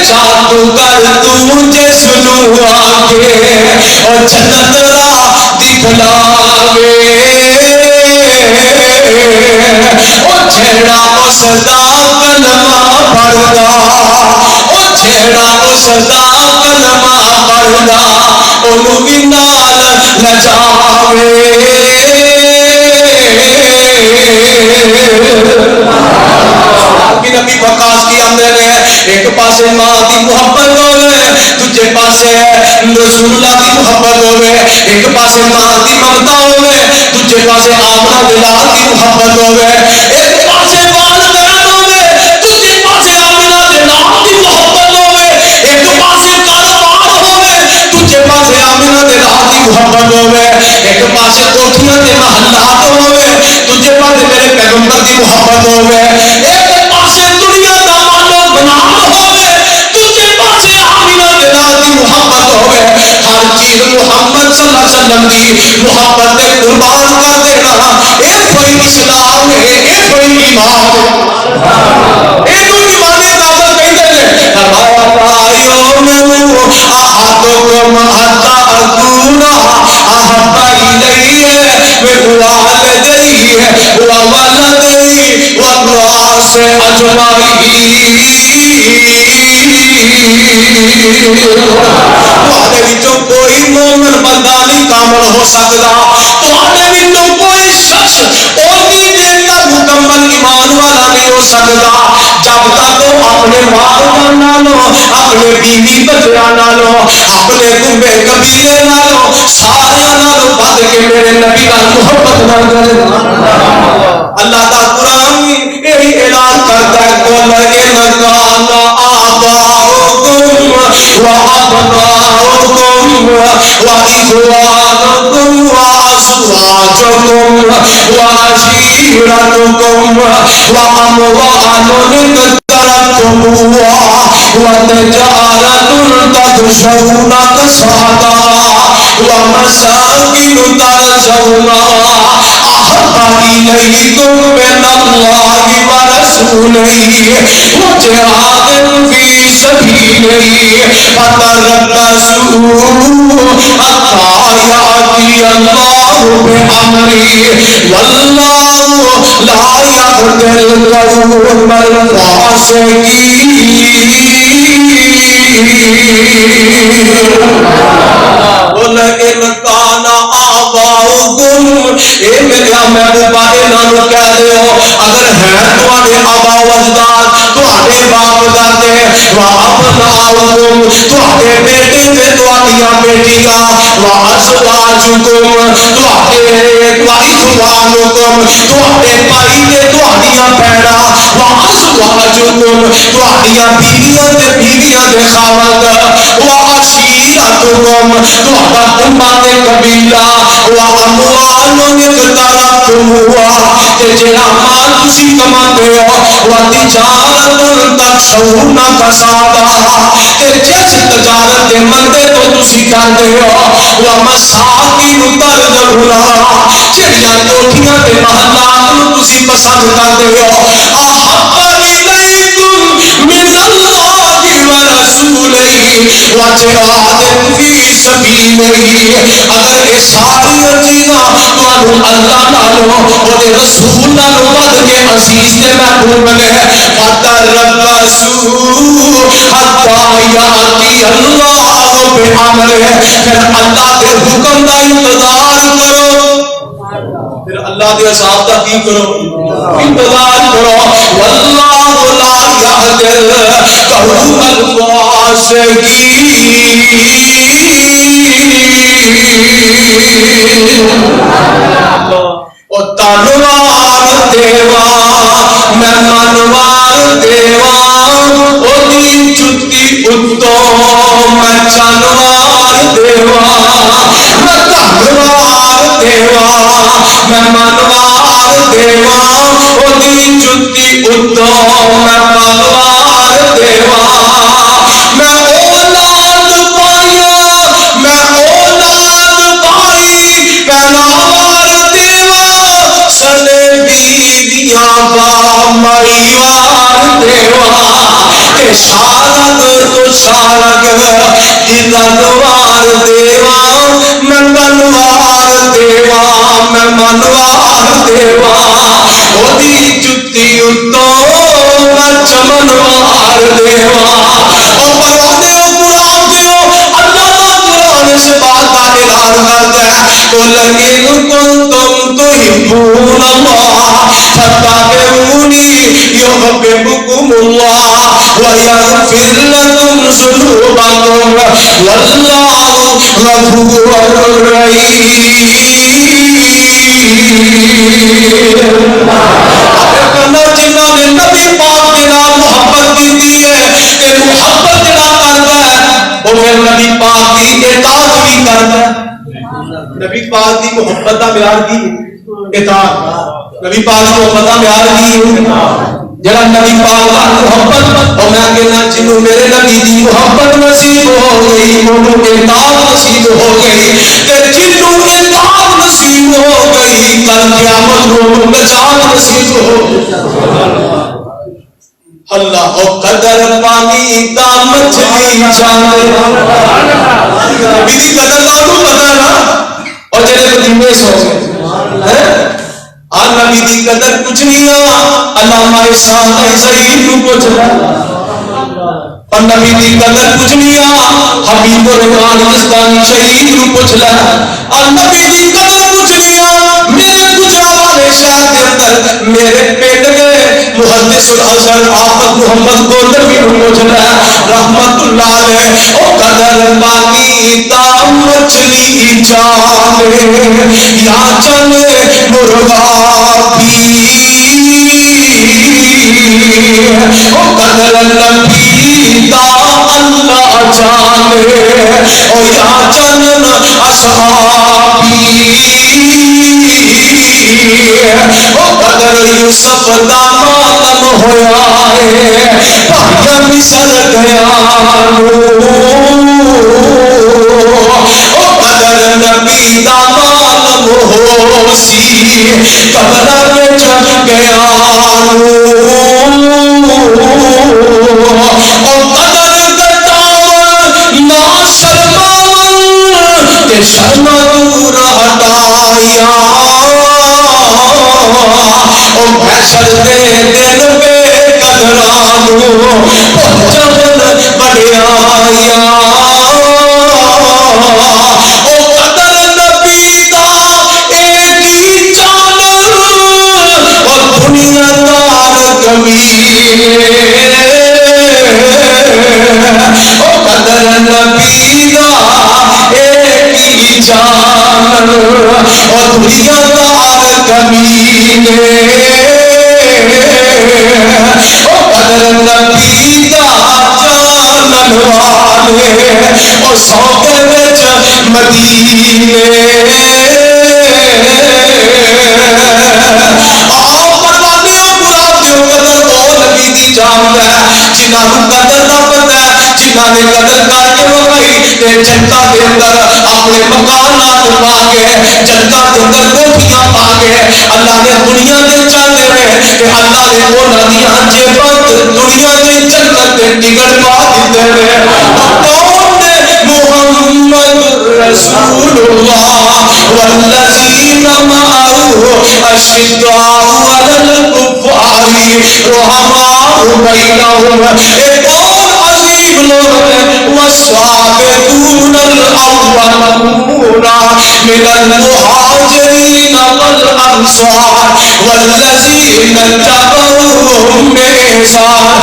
جادوگر تو جس نو آگے اور جنت راہ دکھلاوے او جھیڑا اس دا کلمہ پڑھدا او جھیڑا اس دا کلمہ پڑھدا اونوں وی نال نجاوے نبی وقاص کی آمدن ہے ایک پاسے ماں دی محبت ہوئے دوجے پاسے رسول اللہ دی محبت ہوئے ایک پاسے ماں دی ممتا ہوئے دوجے پاسے آمنہ دلال دی محبت ہوئے ایک پاسے والدین ہوئے دوجے پاسے آمنہ دلال دی محبت ہوئے ایک پاسے کاروبار ہوئے دوجے پاسے آمنہ دلال دی محبت ہوئے ایک پاسے کوٹھیاں دے محلات ہوئے دوجے پاسے میرے پیغمبر دی محبت ہوئے ایک پاسے دنیا دا مالو بنام ہوئے دوجے پاسے آمینہ دلال دی محبت ہوئے ہر چیز محمد صلی اللہ علیہ وسلم دی محبت دے قربان کر دینا اے کوئی اسلام ہے اے کوئی ایمان اے کوئی ایمان دادا کہتے ہیں فرمایا یوم احدکم حتی اکون احب الیہ من والدیہ وولدیہ والناس اجمعین تواڈے وچوں کوئی مومن بندہ نہیں کامل ہو سکدا تواڈے وچوں کوئی شخص اونی دیر تک مکمل ایمان والا نہیں ہو سکدا جب تک وہ اپنے والداں نالوں اپنے بیوی بچیاں نالوں اپنے کنبے قبیلے نالوں سارے نالوں بد کے میرے نبی نال محبت نہ کرے اللہ دا قرآن یہی اعلان کرتا ہے قل ان کان آباؤکم وابناؤکم واخوانکم وازواجکم وعشیرتکم واموال اقترفتموها وتجارة تخشون كسادها ومساكن ترجونها أحب إليكم من الله ورسوله وجهاد في سبيله فتربصوا حتى يأتي الله بأمره والله لا يهدي القوم الفاسقين قل ان کان آباؤکم اے میرے محبوبہ انہوں کہہ دیو اگر ہیں تواڈے آبا و اجداد تواڈے باپ دادے وابناؤکم تواڈے بیٹے تے تواڈیاں بیٹیاں وازواجکم تواڈے واخوانکم تواڈے بھائی تے تواڈیاں بہناں وازواجکم تواڈیاں بیویاں تے بیویاں دے خاوند وعشیرتکم تواڈا کنبہ تے قبیلہ واموال اقترفتموها تے جڑا مال تسی کماندے ہو وتجارت تخشون کسادها تے جس تجارت دے مندے تو تسی کردے ہو ومساکن ترجونها جڑیاں کوٹھیاں تے محلات نو تسی پسند کردے ہو احب الیکم من اللہ ورسولہ وجہاد فی سبیلہ گی اگر یہ ساری چیزاں تانوں اللہ نالوں اور رسول نالوں ود کے عزیز تے محبوب نے فتربصوا حتی یاتی اللہ بامرہ پھر اللہ کے حکم کا انتظار کرو پھر اللہ کے عذاب کا کی کرو انتظار کرو واللہ لا یهدی القوم الفاسقین او تنوار دیوا میں منوار دیوا او دی جتی اتو میں چنوار دیوا میں تنوار دیوا میں منوار دیوا او دی جتی اتو میں منوار دیوا میں اولاد پایا میں اولاد پائی پہناوار دیوا سنے بیویاں با مریوار دیوا اشارت تو شارک دلنوار دیوا میں منوار دیوا میں منوار دیوا او دی جتی اتو میں چمنوار دیوا او پرانے قرآن دیو اللہ قرآن سے بات کا اعلان کرتا ہے قل ان کنتم تحبون اللہ فاتبعونی یحببکم اللہ ویغفر لکم ذنوبکم واللہ غفور رحیم جنہوں نے نبی پاک کے نام محبت دیتی ہے کہ محبت جڑا کرتا ہے وہ پھر نبی پاک کی اطاعت بھی کرتا ہے نبی پاک کی محبت کا معیار کی اطاعت نبی پاک کی محبت کا معیار کی جڑا نبی پاک کا محبت اور میں کہنا جنہوں میرے نبی کی محبت نصیب ہو گئی انہوں اطاعت نصیب ہو گئی کہ جنہوں اطاعت نصیب ہو گئی کل قیامت کو نجات نصیب ہو اللہ او قدر پانی دا مچھلی جانے میری قدر لانو پتا نا اور جنہیں قدیمے سو گئے نبی دی قدر کچھ نہیں علامہ احسان ضعیف کو کچھ اور نبی دی قدر کچھ نہیں حبیب الرحمان یزدانی شہید کو کچھ اور نبی دی قدر کچھ نہیں میرے گجرالے شہر کے اندر میرے پیٹ میں محدث الازہر آفت محمد گولوی کو کچھ رحمت اللہ علیہ او قدر پانی دا مچھلی جانے یا چلے مرغا بھی او قدر نبی دا اللہ جانے او یا چلن اصحابی او قدر یوسف دا ماتم ہویا ہے پایا مصر گیا او قدر نبی دا ماتم ہو سی قبر میں چل گیا او قدر گٹاون نا شرماون تے شرم دور ہٹایا او محشر دے دن بے قدرانو پہنچن بڑھایا او قدر نبی دا ایک ہی چانل اور دنیا دار کمینے او قدر نبی دا ایک ہی چانل اور دنیا دار کمینے او قدر نبی دا چانل والے او سوکے وچ مدینے آؤ پروانیوں مرادیوں قدر وہ نبی دی جان ہے جنہوں قدر نہ پتہ ہے جنہوں نے قدر کر کے وہی تے جنتا دے اندر اپنے مکانات پا کے جنتا دے اندر کوٹھیاں پا کے اللہ نے دنیا دے چاہتے ہیں کہ اللہ نے وہ ندیاں جیبت دنیا دے جنت دے ٹکٹ پا دیتے ہیں کون نے محمد رسول اللہ والذین معه اشداء علی الکفار رحماء بینہم. ایک اور عظیم لوگ ہیں والسابقون الاولون من المہاجرین والانصار والذین اتبعوہم بإحسان.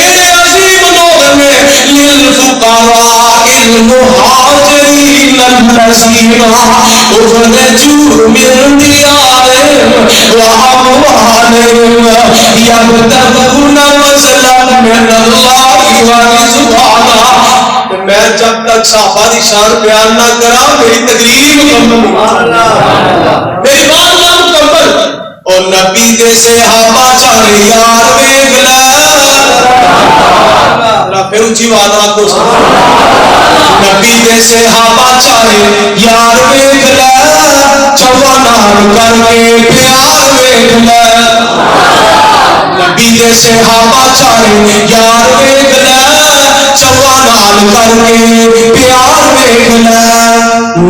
ایک عظیم لوگ میں للفقراء المہاجرین الذین اخرجوا من دیارہم واموالہم یبتغون فضلا من اللہ ورضوانا. میں جب تک صحابہ دی شان بیان نہ کرا میری تقریر مکمل میری بات نہ مکمل. اور نبی دے صحابہ چارے یار ویکھ لے پھر اونچی آواز نال کو نبی دے صحابہ چارے یار ویکھ لے جوانان کر کے پیار ویکھ لے. نبی دے صحابہ چارے یار ویکھ لے جوانان کر کے پیار ویکھ لے.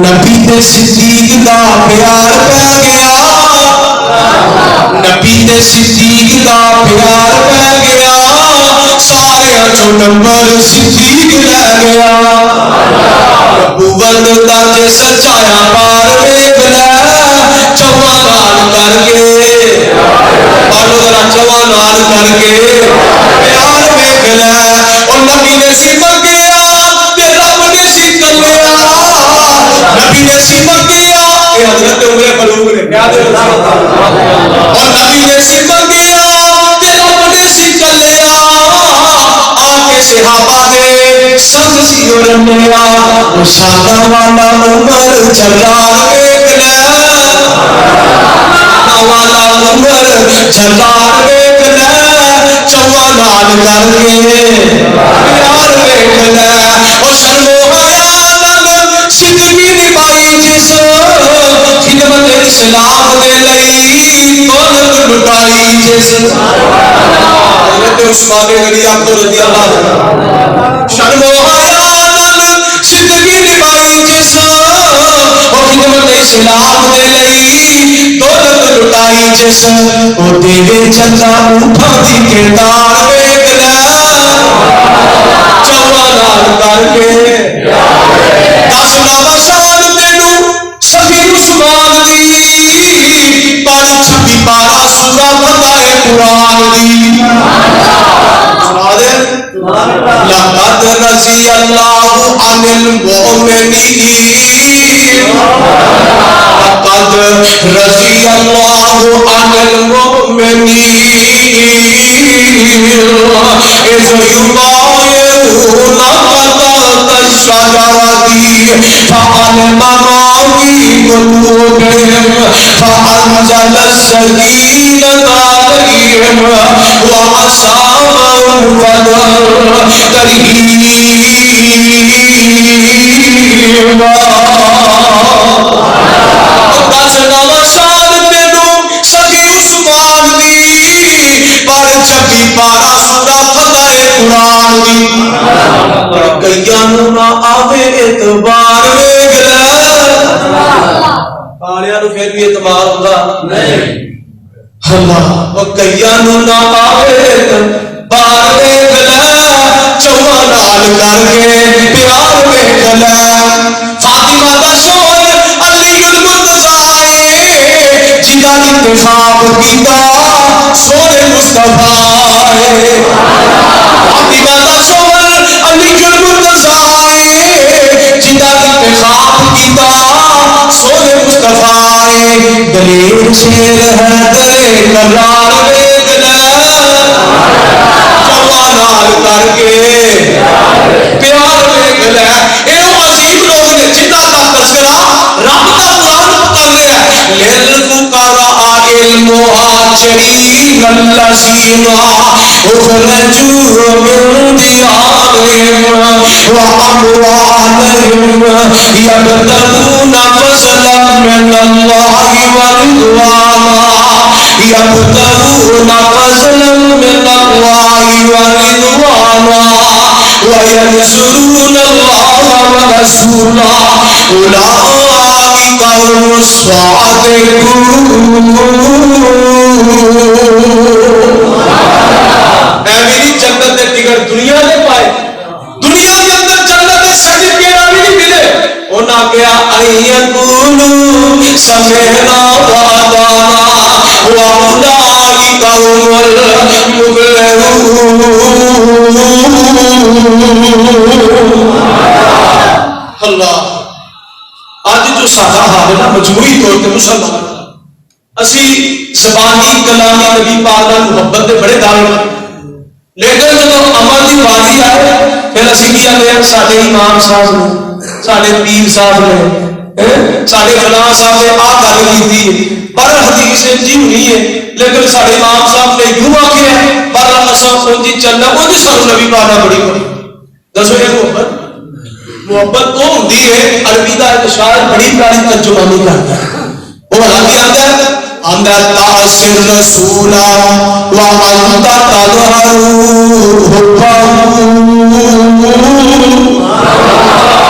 نبی دے صدیق دا پیار پہ گیا نبی دے صدیق دا پیار پہ گیا سارے چو نمبر صدیق لے گیا. نبوت دا جے سچایا پار ویکھ لے جوانان کر کے پڑھو ذرا جوانان کر کے پیار ویکھ لے. اور نبی نے سی منگیا تے رب نے سی کلیا. نبی نے سی منگیا اے حضرت عمر فاروق نے اور نبی نے سی منگیا تے رب نے سی کلیا. آکے صحابہ نے سنگ سی رنیا شادہ والا عمر جلال ویکھ لے والا عمر جلال ویکھ لے جوانان کر کے پیار ویکھ لے. اور شرم و حیا نال صدقی نبھائی جس خدمت اسلام دے لئی دولت لٹائی جس حضرت عثمان غنی رضی اللہ عنہ. شرم و حیا نال صدقی نبھائی جس خدمت اسلام دے لئی دولت لٹائی جس او دیوے چنگا اونٹاں دی کردار ویکھ لے جوانان کر کے. دس نواں شان تینوں سخی عثمان دی پر 26 پارا سورہ فتح قرآن دی سنا دے. لقد رضی اللہ عن المؤمنین لقد رضی اللہ عن المؤمنین اذ یبایعونک تحت الشجرۃ فعلم ما فی قلوبہم فأنزل السکینۃ علیہم وأصابہم فتحا قریبا. دس نواں شان تینوں سخی عثمان دی پر 26 پارا سورہ فتح قرآن دی. کئیاں نوں نہ آوے اعتبار ویکھ لے پالیاں نوں پھر بھی اعتبار ہوندا نہیں اللہ. او کئیاں نوں نہ آوے اعتبار ویکھ لے جوانان کر کے پیار ویکھ لے. فاطمہ دا شوہر علی المرتضی جدا انتخاب کیتا سونے مصطفیٰ. فاطمہ دا شوہر علی المرتضی جدا انتخاب کیتا سونے مصطفیٰ. دلیر شیر ہے تیرے کرار ویکھ لے جوانان کر کے پیار ویکھ لے. اے عظیم لوگ نے جنہاں دا تذکرہ رب دا قرآن کر رہا ہے. للفقراء المہاجرین الذین اخرجوا من دیارہم واموالہم یبتغون فضلا من اللہ ورضوانا یبتغون فضلا من اللہ ورضوانا وینصرون اللہ ورسولہ اولئک هم الصادقون. اے میری جنت دے ٹکٹ دنیا نے پائے، دنیا کے اندر جنت دے سرٹیفکیٹ بھی نہیں ملے. انہاں کہا ایقولو سمعنا واطعنا واولئک هم المفلحون. اللہ اج جو سادہ حال ہے نا مجموعی طور پہ مسلمان اسی زبانی کلامی نبی پاک نال محبت دے بڑے دعوے، لیکن جب عمل کی باری آئے پھر اسی کی آتے ہیں سارے امام صاحب نے، سارے پیر صاحب نے، سارے فلاں صاحب نے آ گل کی پر حدیث جی نہیں ہے، لیکن سارے امام صاحب نے کیوں آخیا پر اصل جی چلنا وہ جی سانو نبی پاک بڑی بڑی دسو یہ محبت محبت تو ہوتی ہے. عربی کا ایک شاعر بڑی پیاری ترجمانی کرتا ہے، وہ حالانکہ آتا ہے آندا تاثر رسولا وانت تظہر حبہ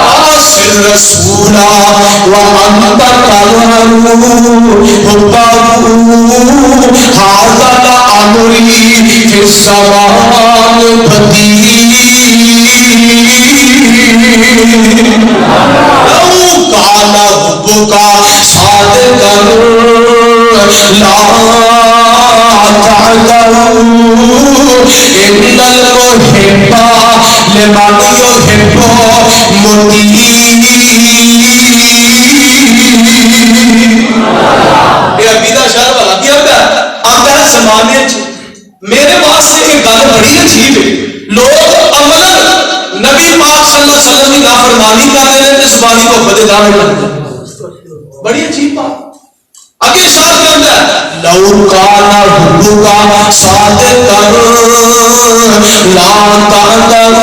تاثر رسولا وانت تظہر حبہ ھذا امری فی الزمان بدیع لو کان حبک صادقا لا تعذروا ان المحب لمن يحب مطیع. یہ عقیدہ شاعر والا کیا ہوتا ہے آتا ہے زمانے میرے واسطے ایک گل بڑی عجیب ہے، لوگ عملاً نبی پاک صلی اللہ علیہ وسلم کی نافرمانی کر رہے ہیں زبانی محبت دے دعوے کرتے ہیں. بڑی عجیب بات. آگے شاعر کہتا ہے لو کان حبک صادقا لا تعذروا،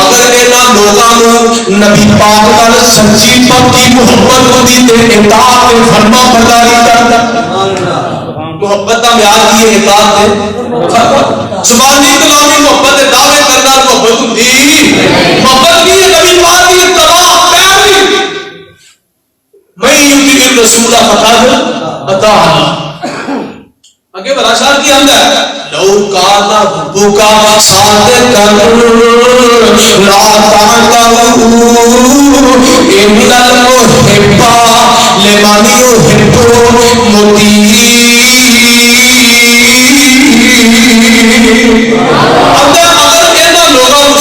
اگر انہاں لوگاں نوں نبی پاک نال سچی پکی محبت ہوندی تے اطاعت تے فرما برداری کردا. محبت کا معیار کی ہے اطاعت تے زبانی کلامی محبت دے دعوے کرنا محبت ہوندی. محبت کی ہے نبی پاک کی اتباع پیروی. میں یطیع الرسول فقد اطاع اللہ. آگے بڑا شاعر کی آندا ہے لو کان حبک صادقا لا تعذروا ان المحب لمن يحب مطیع.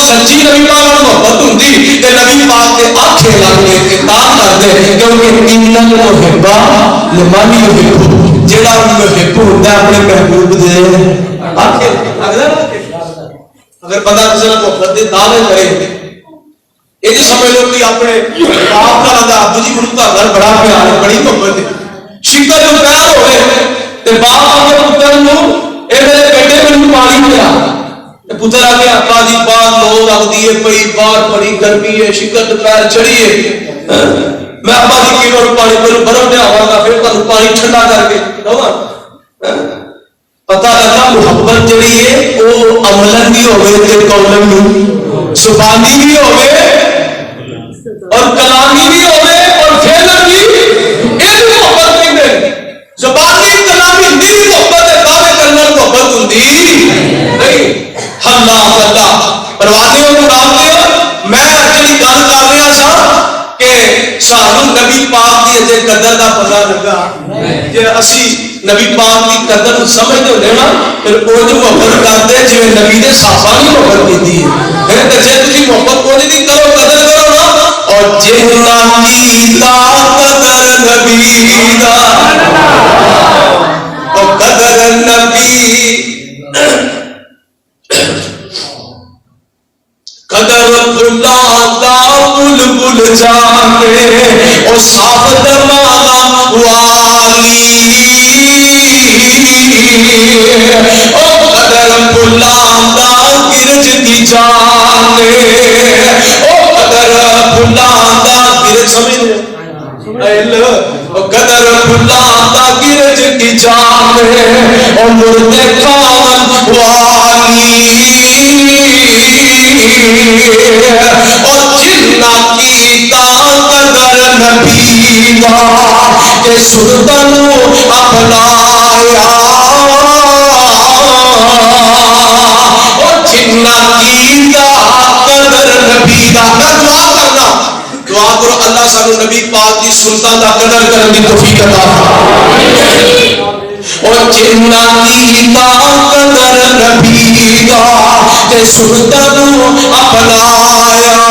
سچی نبی پاک نال محبت ہوندی تے نبی پاک دے آکھے لگ کے اطاعت کردے کیونکہ ان المحب لمن يحب جیڑا محب ہوندا اپنے محبوب دے آکھے لگدا. اگر بندہ کسی نال محبت دے دعوے کرے یہ جی سمجھ لو کہ اپنے باپ نال آندا ابو جی مینوں تہاڈا گھر بڑا پیار ہے بڑی محبت ہے، شکر جو پیار ہوئے تے باپ اپنے پتر نوں اے میرے بیٹے مینوں پانی پیا، پتر آگے ابا جی باہر لو رکھتی ہے پئی باہر بڑی گرمی ہے شکر دوپہر چڑھی ہے میں ابا جی کی بار پانی پہلو برف لیا گا پھر تمہیں پانی ٹھنڈا کر کے دو گا. پتہ لگا محبت جڑی ہے وہ عملن بھی ہوئے تے قولن بھی زبانی بھی ہوئے اور کلامی بھی ہوئے اور فعلن بھی یہ محبت نہیں ہے. زبانی کلامی میری محبت ہے دعوے کرنا محبت ہوندی نہیں. اللہ اللہ پروازیوں کو نام دیا میں اجلی گل کر رہا سا کہ سانو نبی پاک کی اجے قدر دا پتہ لگا کہ اسی نبی پاک کی قدر سمجھتے ہونے نا پھر وہ جو محبت کرتے جی نبی نے صحابہ کی محبت کی تھی پھر جی تھی محبت کو نہیں کرو قدر کرو نا اور جہنا کیتا قدر نبی دا اور قدر نبی قدر بلا دا بلبل جانے او صاف دماغا والی او قدر بلا دا گرج کی جانے او قدر بلا دا گرج سمجھ قدر بلا دا گرج کی جانے او مردے کھان والی اور جنہ کیتا نبی دا تے سلطان اپنایا جنہ کیتا قدر نبی دا دعا کرنا دعا کرو اللہ سانو نبی پاک دی سنتاں دا قدر کرن دی توفیق عطا فرمائے اور جنہ کیتا قدر نبی دا تے سنتاں اپنایا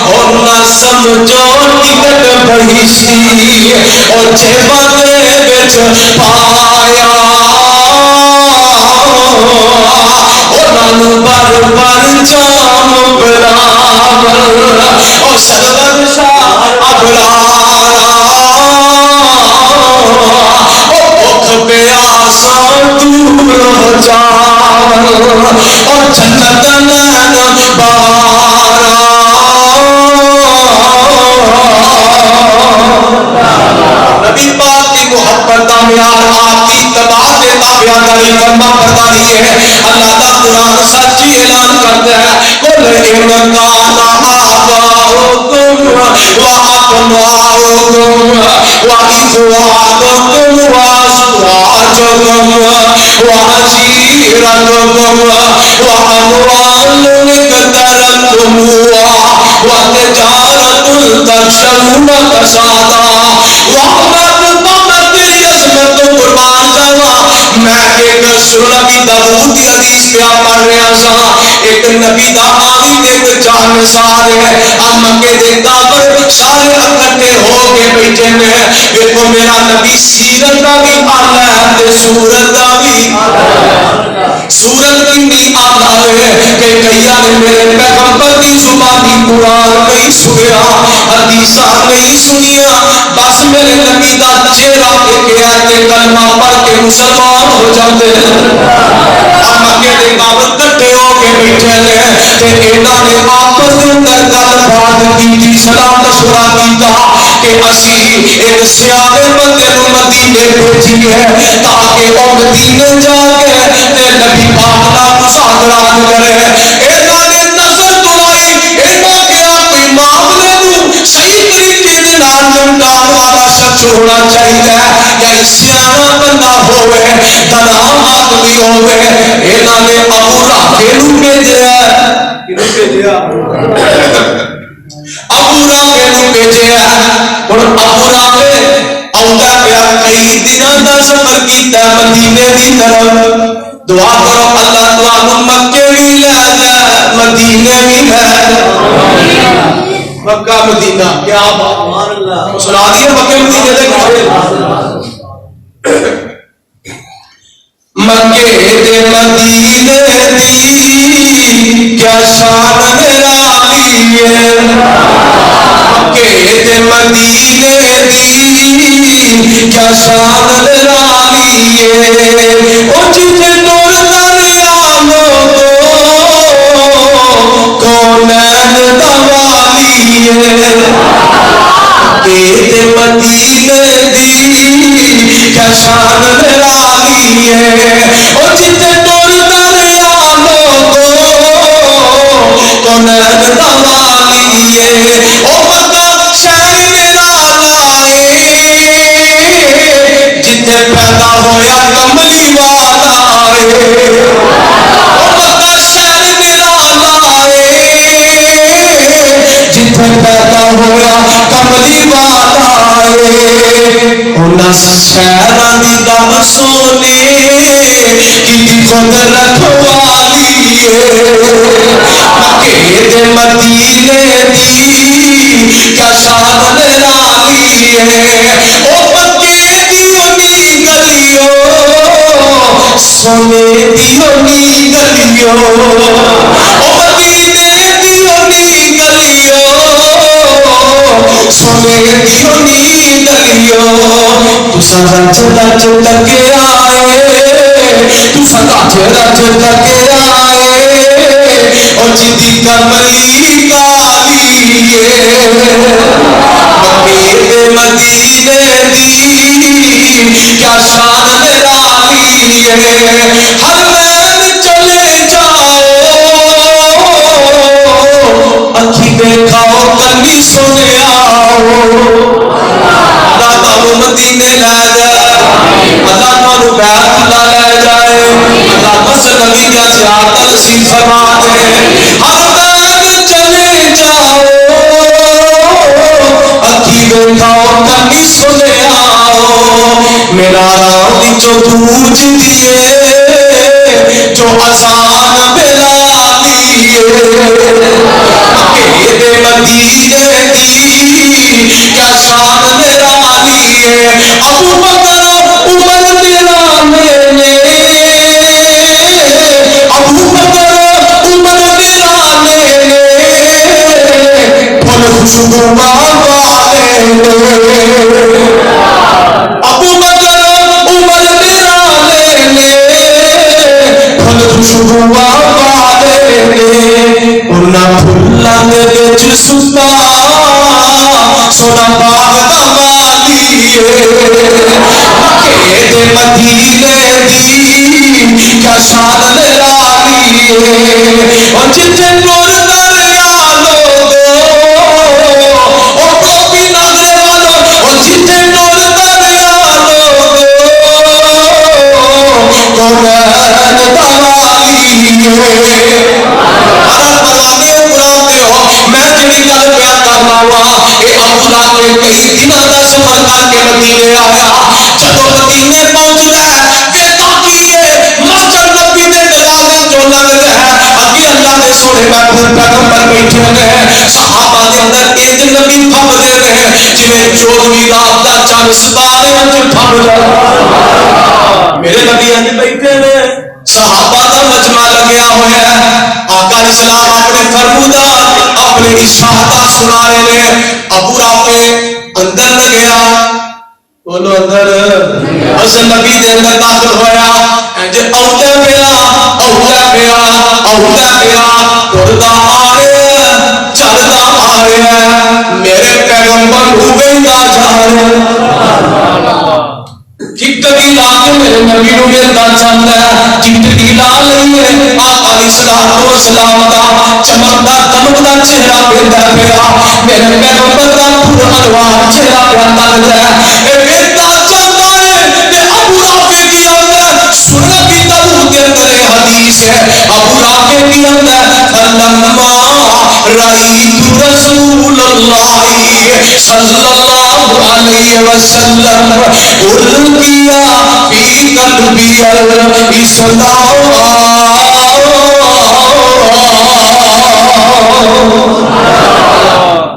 اور نہ سمجھو ٹکٹ بھیسی اور جیباں دے وچ پایا بر بر جام برابر اور سرور شاہ ابرارا بھوک پیاسا دور ہو جاون اور جنت نین بارا نبی پاک کی محبت کا معیار آپ کی اتباع کے تابعداری فرما برداری ہے اللہ کا قرآن سچی اعلان کرتا ہے قل ان کان آباؤکم وابناؤکم واخوانکم وازواجکم وعشیرتکم واموال اقترفتموها وتجارة تخشون کسادها میں ایک نبی داؤد کی حدیث پہ پڑھ رہا سا ایک نبی دا آمین ایک جانسار ہے اب مکے دے کافر سارے اکٹھے ہو کے بیٹھے ہیں دیکھو میرا نبی سیرت کا بھی آلہ ہے تے صورت کا بھی صورت کی بھی آلہ ہے کہ کئیاں نے میرے پیغمبر کی زبانی قرآن نہیں سنیا حدیثہ نہیں سنیا بس میرے نبی دا چہرہ دیکھیا تے کلمہ پڑھ کے مسلمان ہو جاتے ہیں اب مکے دے کافر کٹھے ہو کے بیٹھے ہیں تے انہاں نے آپس دے اندر گل بات کی سلام مشورہ کیتا کہ اسی ایک سیانے بندے نو مدینے بھیجی ہے تاکہ وہ مدینے جا کے تے نبی پاک دا مذاکرات کرے انہاں نے نظر دوڑائی انہاں کیا کوئی معاملے نو صحیح طریقے دے نال نمٹان والا شخص ہونا چاہیے یا سیانا بندہ ہوئے دلام آدمی ہوئے انہاں نے ابو راہے نو بھیجیا کینو بھیجیا ابو راہے نو بھیجیا اور ابو راہے آندا پیا کئی دنوں دا سفر کیتا مدینے دی طرف دعا کرو اللہ تانوں مکے بھی لے جائے مدینے بھی لے جائے مکہ مدینہ کیا بات اللہ سنا دیے مکے مدینے دے کھڑے مکے دے مدینے دی کیا شان نرالی ہے مکے دے مدینے دی کیا شان نرالی ہے او جتنے نور دریا کونین دوالی ہے مکے دے مدینے دی کیا شان نرالی ہے او جتنے نور دریا کونین دوالی ہے او مکہ شہر میرا لائے جتنے پیدا ہویا کملی والا ہے او مکہ شہر میرا لائے جتنے پیدا ہویا کملی والا ہے انہاں شہراں دی گل سونے کی قدرت والی ہے مکے دے مدینے دی کیا شان نرالی ہے او مکے دی اونی گلیوں سونے دی اونی گلیوں او مدینے دی اونی گلیوں سونے دی اونی گلیوں تساں رج رج تکے آئے تساں رج رج تکے آئے او جدی کملی کالی ہے مکے دے مدینے دی کیا شان نرالی ہے حرمین چلے جاؤ اکھی دیکھاؤ کنی سنے اللہ تعالی مدینے لے جائے اللہ تعالی بیت اللہ لے جائے اللہ مسجد نبی کا زیارت نصیب فرما دے ہر بیت چلے جاؤ اکھی بیٹھاؤ کنی سنے میرا رام جو گونج دیے جو اذان بلالی اکیلے مدینے دی کیا شان نرالی ابو بکر عمر دلانے ابو بکر عمر دلانے پھل خوشبو والے ابو بکر عمر دلانے پھل خوشبو والے انہاں پھلاں دے وچ ستا سونا باغ دا مالی مکے دے مدینے دی کیا شان نرالی اور جتنے نور دریا لوگو اور کوئی نظر والو اور جتنے نور دریا لوگو قرآن دوالی پروانے اڑاتے ہو میں جڑی گل بیان کرنا وا اے ابو لہب کئی دنوں دا سفر کر کے مدینے آیا جدوں مدینے پہنچدا ہے ویکھا کیے مسجد نبی دے دروازے چوں لنگدا ہے اگے اللہ دے سونے پیغمبر بیٹھے نے صحابہ دے اندر انج نبی پھبدے نے جویں 14ویں رات دا چاند ستارے وچ پھب جائے میرے نبی انج بیٹھے نے صحابہ دا مجمع لگیا ہوا ہے آقا اسلام اپنے فرمودات اپنے ارشادات سنا رہے ہیں ابو رافع اندر نہ گیا بولو اندر اس نبی دے اندر داخل ہویا انج اوتے پیا ٹردا آ رہا چلدا آ رہا میرے پیغمبر ہوئے جا رہے کتنی لا کے میرے نبی نو ملتا چاہتا ہے کتنی لا لئیے آقا علیہ السلام دا چمکدا دمکدا چہرہ پیندا پیا میرے پیغمبر دا پورا انوار چہرہ پیندا ہے اے ویکھدا چاہتا ہے کہ ابو رافع کی اندر سنن کی داؤد کے اندر حدیث ہے ابو رافع کی اندر فلما رأيت رسول الله صلى الله عليه وسلم ألقي في قلبي الإسلام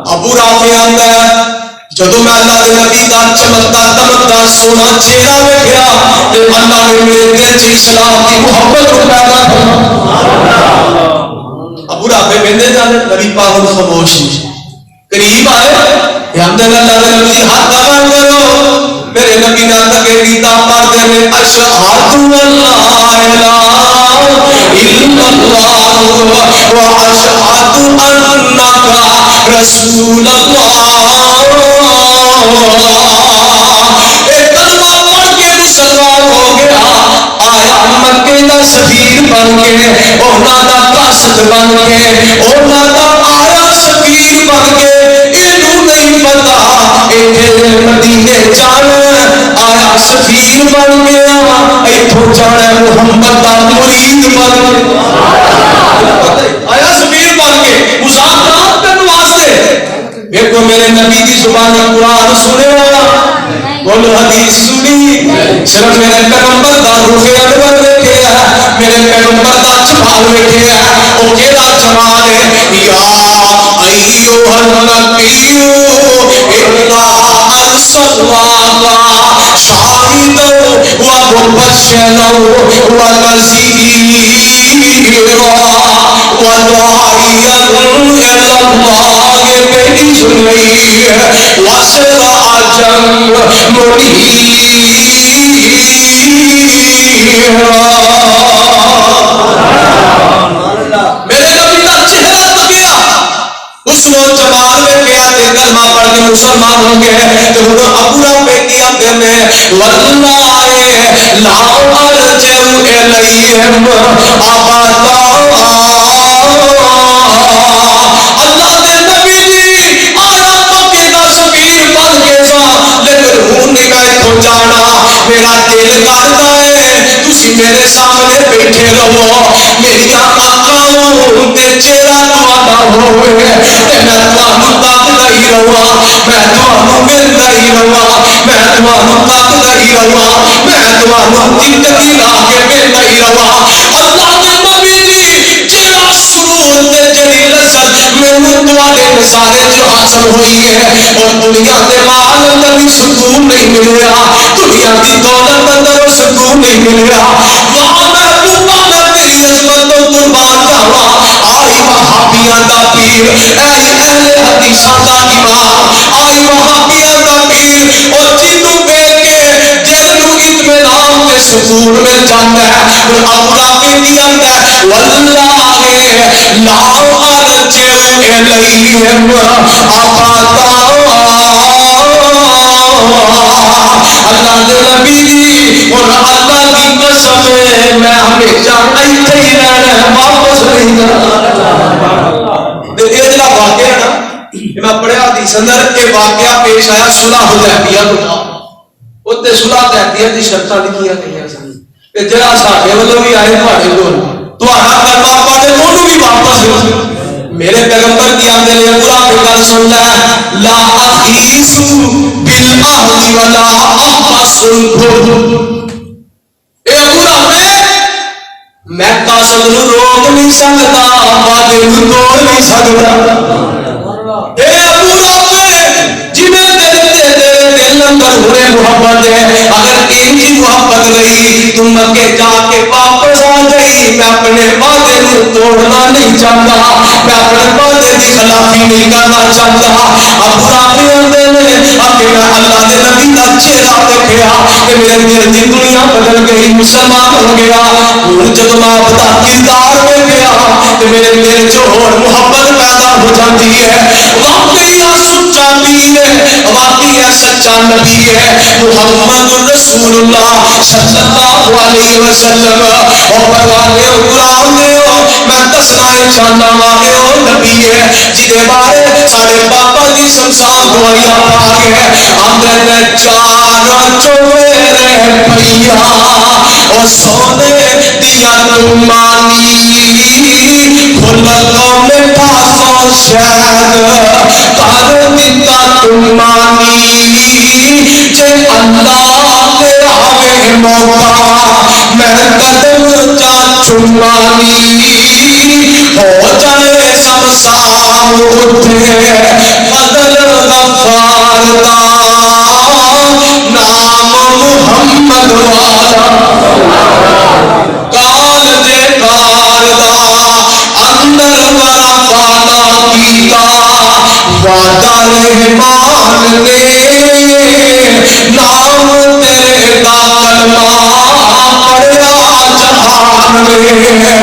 ابو رافع آندا جدوں میں اللہ دے نبی دا چمکدا دمکدا سونا چہرہ ویکھیا تے اللہ نے میرے دل وچ اسلام دی محبت پیدا فرمائی ابو رافع کہندے جانے نبی پاک خاموش قریب آئے ہم اللہ دے نبی ہاتھ دبا کرو میرے نبی نے تکے دیتا پڑھ دے میں اشہد اللہ الہ الا اللہ و اشہد انک رسول اللہ اے کلمہ پڑھ کے مسلمان ہو گیا آیا مکے دا سفیر بن کے انہاں دا قاصد بن کے انہاں دا آیا سفیر بن کے اینو نہیں پتا ایتھے مدینے جانا آیا سفیر بن گیا ایتھوں جانا محمد دا مرید بن گیا آیا سفیر بن کے مذاکرات کرنے واسطے دیکھو میرے نبی دی زبان قرآن سنے والا بولو حدیث سنی صرف میرے پیغمبر دا روح انور دیکھے ہے میرے پیغمبر دا جمال دیکھے ہے او کیڑا جمال ہے یا ایھا النبی انا ارسلناک شاہدا و مبشرا و نذیرا و داعیا الی اللہ بإذنہ وسراجا منیرا میرے نبی کا چہرہ تکیا اس کو جمال میں کیا تے کلمہ پڑھ کے مسلمان ہو گئے تو وہ ابو رافع کی اندر میں واللہ لا ارجع الیہم ابدا اللہ دے نبی جی دل کرتا ہے تسی میرے سامنے بیٹھے رہو میری آنکھوں تے چہرہ تہاڈا ہوئے تے میں تانوں تکدا ہی رہواں میں تانوں ملدا ہی رہواں میں تانوں تکدا ہی رہواں میں تانوں زندگی لا کے ملدا ہی رہواں اللہ دے نبی جی جڑا سرور تے جڑی لذت مینوں تواڈے نظارے جو حاصل ہوئی ہے اور دنیا دے مال اندر بھی سکون نہیں ملیا دنیا دی دولت اندر سکون نہیں ملیا وہاں محبوبہ میں تیری عظمت تو قربان جاواں آئی وہابیاں دا پیر آئی اہل حدیثاں دا امام آئی وہابیاں دا پیر اور جنوں دیکھ کے دل نوں اطمینان تے سکون مل جاندا ہے اور اپنا کہندی آندا ہے واللہ لا ارجع الیہم ابدا اللہ دے نبی جی اور اللہ کی قسم میں ہمیشہ ایتھے ہی رہنا ہے واپس نہیں جانا تے یہ جڑا واقعہ نا میں پڑھیا حدیث اندر یہ واقعہ پیش آیا صلح حدیبیہ دا اوتے صلح حدیبیہ دی شرطاں لکھیاں گئیاں سن تے جڑا ساڈے ولوں بھی آئے تواڈے کول تہاڈا کلمہ پڑھے اونوں بھی واپس میرے پیغمبر کی آمدے لئے قرآن کی گل سننا ہے لا اخیسو بالعہد ولا احبس البر اے قرآن میں قاسم نو روک نہیں سکتا وعدے نو توڑ نہیں سکتا اے قرآن جنہیں تیرے دل اندر ہوئے محبت ہے اگر ایک ہی محبت رہی تم مکے جا کے واپس آ گئی میں اپنے وعدے کو توڑنا نہیں چاہتا میں اپنے وعدے کی خلافی نہیں کرنا چاہتا اب راوی ہوندے نے کہ میں اللہ دے نبی دا چہرہ دیکھیا کہ میرے دل دی دنیا بدل گئی مسلمان ہو گیا اور جب میں آپ دا کردار دیکھیا کہ میرے دل چ اور محبت پیدا ہو جاتی ہے واقعی سچا دین ہے واقعی سچا نبی ہے محمد رسول اللہ صلی اللہ علیہ وسلم اور پروانے قرآن دے میں دسنا چاہنا واقعی وہ نبی ہے جنہیں بارے سارے پاپا دی شمشان دعائیاں پاک ہے آمدن چار چویرے پھیا اور سونے دیا نمانی کھلتوں میں پاسوں شہد کر دیتا تمانی جے اللہ کے آوے موقع میں قدم جا چمانی ہو جائے سب سام اٹھے بدل غفار دا نام محمد والا کال دے کار دا اندر ورا والا کیتا وعدہ رحمان نے نام تیرے دا کلمہ پڑھیا جہان میں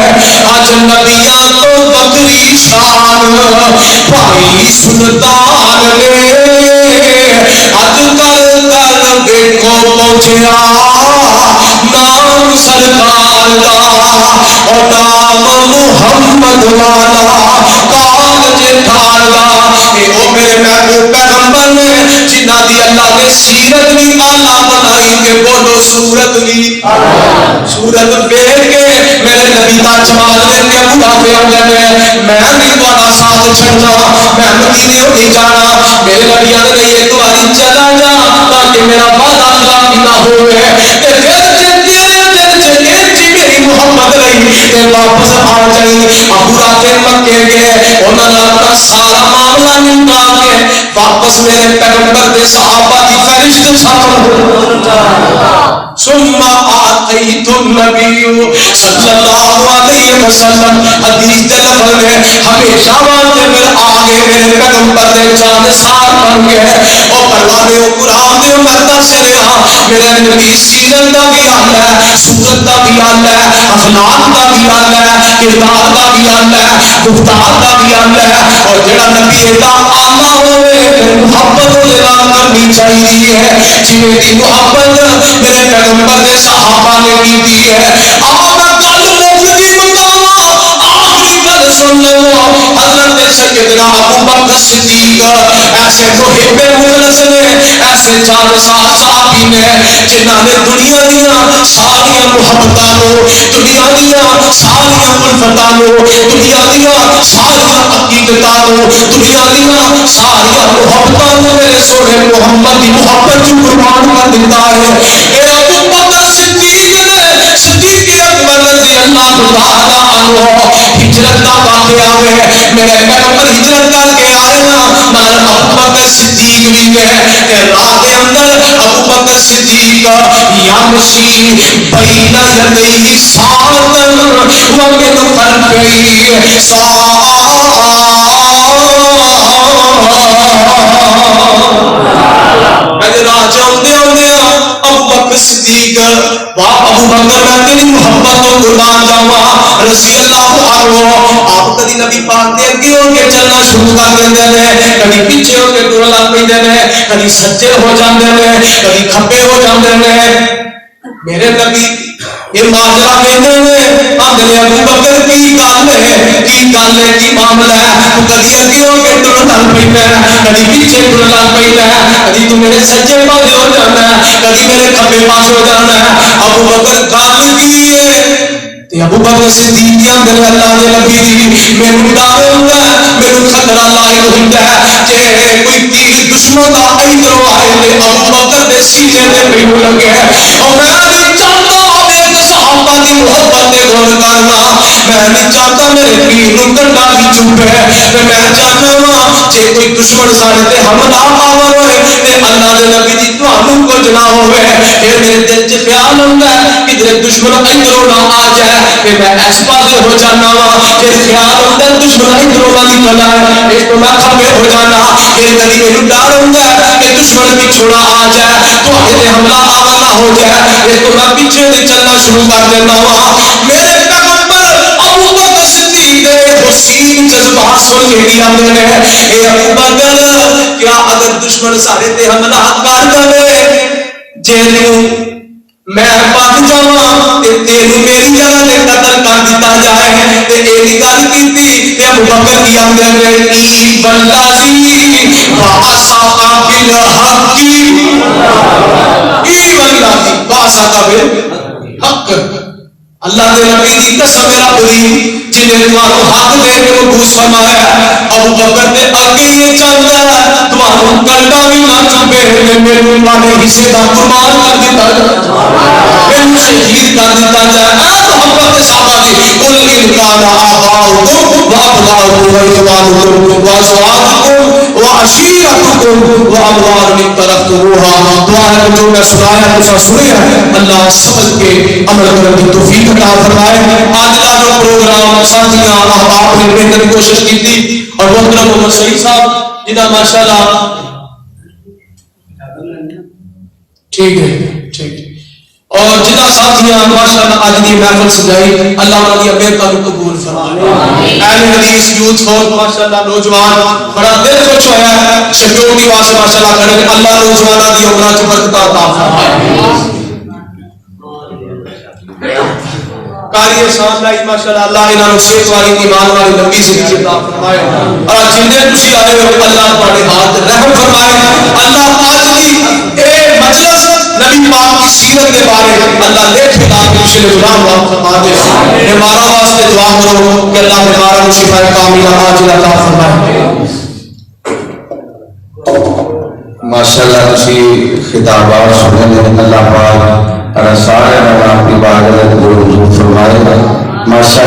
آج نبیاں تو بکری شان بھائی سلطان نے اج کل کر دیکھو پہنچیا نام سرکار دا اور نام محمد والا کال جتھار دا اے او میرے محبوب پیغمبر نے جنہ دی اللہ نے سیرت بھی آلہ بنائی کہ بولو سورت بھی سورت پھیر کے میرے نبی دا جمال دے کے بڑا پہ آنے میں نہیں تھوڑا ساتھ چھڑنا میں مدینے ہو نہیں جانا میرے نبی آنے لئے ایک باری چلا جا تاکہ میرا وعدہ خلافی نہ ہوئے کہ پھر میری محمد رہی کہ واپس آ جائیں ابو راجر مکے گئے انہوں نے اپنا سارا معاملہ نمٹا کے واپس میرے پیغمبر دے صحابہ کی فہرست شامل ہو ثم آتیت النبی صلی اللہ علیہ وسلم حدیث دے لفظ میں ہمیشہ واسطے پھر آگے میرے پیغمبر دے جان سار بن گئے اور پروانے و قرآن دے مردہ سے رہا میرے نبی سیرت دا بھی آلہ ہے سورت دا بھی آلہ ہے اخلاق دا بھی آلہ ہے کردار دا بھی آلہ ہے گفتار دا بھی آلہ ہے اور جڑا نبی دا آلہ ہوئے محبت اعلان کرنی چاہیے ہے جنہیں دی محبت میرے پیغمبر دے صحابہ نے کی دی ہے آپ گل مفتی مقامہ آخری گل سن لو حضرت سیدنا ابو بکر صدیق ایسے محب مخلص نے، ایسے جانسار صحابی نے جنہاں نے دنیا دیا ساری محبتاں نو، دنیا دیا ساری الفتاں نو، دنیا دیا ساری عقیدتاں نو، دنیا دیا ساری محبتاں نو میرے سونے محمد دی محبت جو قربان کر دیتا ہے۔ اے ابو بکر صدیق نے، صدیق اکبر رضی اللہ تعالی عنہ ہجرت دا واقعہ ہے، میرے پیغمبر ہجرت کر کے آئے نا، نال ابو بکر صدیق بھی ہے کہ راہ دے اندر ابو بکر صدیق یمشی بین یدیہ ساعتن ومن خلفیہ ابو بکر صدیق واہ ابو بکر میں تیری محبت تو قربان جاواں رضی اللہ عنہ۔ آپ کدی نبی پاک دے اگے ہو کے چلنا شروع کر دیندے نے، کدی پیچھے ہو کے ٹر لگ پیندے نے، کدی سجے ہو جاندے نے، کدی کھبے ہو جاندے نے۔ میرے نبی یہ ماجرا کہندے نے آندے ابو بکر کی گل ہے، کی معاملہ ہے، تو کدی اگے ہو کے ٹر لگ پیندا ہے، کدی پیچھے ٹر لگ پیندا ہے، کدی تو میرے سجے پاسے ہو جانا ہے، کدی میرے کھبے پاسے ہو جانا ہے۔ ابو بکر گل کی ہے تے ابو بکر صدیق دی اندر اللہ دے نبی دی مینوں ڈر ہوندا ہے، مینوں خطرہ لاحق ہوندا ہے جے کوئی تیر دشمن دا ادھروں آئے تے ابو بکر دے سینے تے مینوں لگے او میں نہیں چاہتا صحابہ دی محبت دے گل کرنا، میں نہیں چاہتا میرے پیر نوں کنڈا بھی چوبے، تے میں چاہنا وا جے کوئی دشمن ساڈے تے حملہ آور ہوئے تے اللہ دے نبی دی تانوں کچھ نہ ہوئے، پھر میرے دل چ خیال ہوندا ہے کہ دشمن ادھروں نہ آ جائے تے میں اس پاسے ہو جانا وا، پھر خیال ہوندا ہے دشمن ادھروں نہ نکل آئے اس تو میں کھبے ہو جانا، پھر کبھی مینوں ڈر ہوندا ہے کہ دشمن پیچھے آ جائے تو تے حملہ آور نہ ہو جائے اس تو میں پیچھے تے چلنا شروع کر دینا وا۔ میرے پیغمبر ابو بکر صدیق دے حسین جذبات سن کے ہی آندے نے اے ابو بکر کیا اگر دشمن سارے تے حملہ کر دے جے میں بچ جاواں تے تینوں میری جگہ تے قتل کر دتا جائے تے ایہی گل کیتی تے ابو بکر کی آندے نے ای والذی واسق بالحق ای والذی واسق بالحق اللہ دے نبی دی قسم میرا بری جنہیں تمہاروں حق دے کے مبوس فرمایا ابو بکر دے اگے یہ چاہتا ہے تمہاروں کنڈا بھی نہ چوبے میرے تمہارے حصے دا قربان کر دیتا جائے میرے شہید کر دیتا جائے اے محبت صحابہ دی قل ان کان آباؤکم وابناؤکم واخوانکم وازواجکم وعشیرتکم واموال اقترفتموها دعا ہے جو میں سنایا تسا سنے ہیں اللہ سمجھ کے عمل کرنے کی توفیق عطا فرمائے۔ آج کا جو پروگرام ساتھیاں احباب نے بہترین کوشش کی تھی اور محترم محمد سعید صاحب جنہاں ماشاءاللہ ٹھیک ہے اور جنہاں ساتھیاں ماشاءاللہ آج کی محفل سجائی اللہ انہاں دی محنت کو قبول فرمائے۔ اہل حدیث یوتھ فور ماشاءاللہ نوجوان بڑا دل خوش ہویا ہے سیکیورٹی واسطے ماشاءاللہ کھڑے اللہ نوجواناں دی عمراں چ برکت عطا فرمائے۔ قاری احسان لائی ماشاءاللہ اللہ انہاں نوں صحت والی ایمان والی لمبی زندگی عطا فرمائے اور جنہیں تسی آئے ہو اللہ تہاڈے ہاتھ رحم فرمائے۔ اللہ آج دی اے مجلس نبی پاک کی سیرت کے بارے اللہ نیک خطاب کے پچھلے غلام آپ فرما دے ہمارا واسطے دعا کرو کہ اللہ ہمارا شفا کاملہ عاجلہ عطا فرمائے۔ ماشاءاللہ تسی خطابات سنے اللہ پاک اور سارے اپنی عبادت کو فرمائے۔ ماشاءاللہ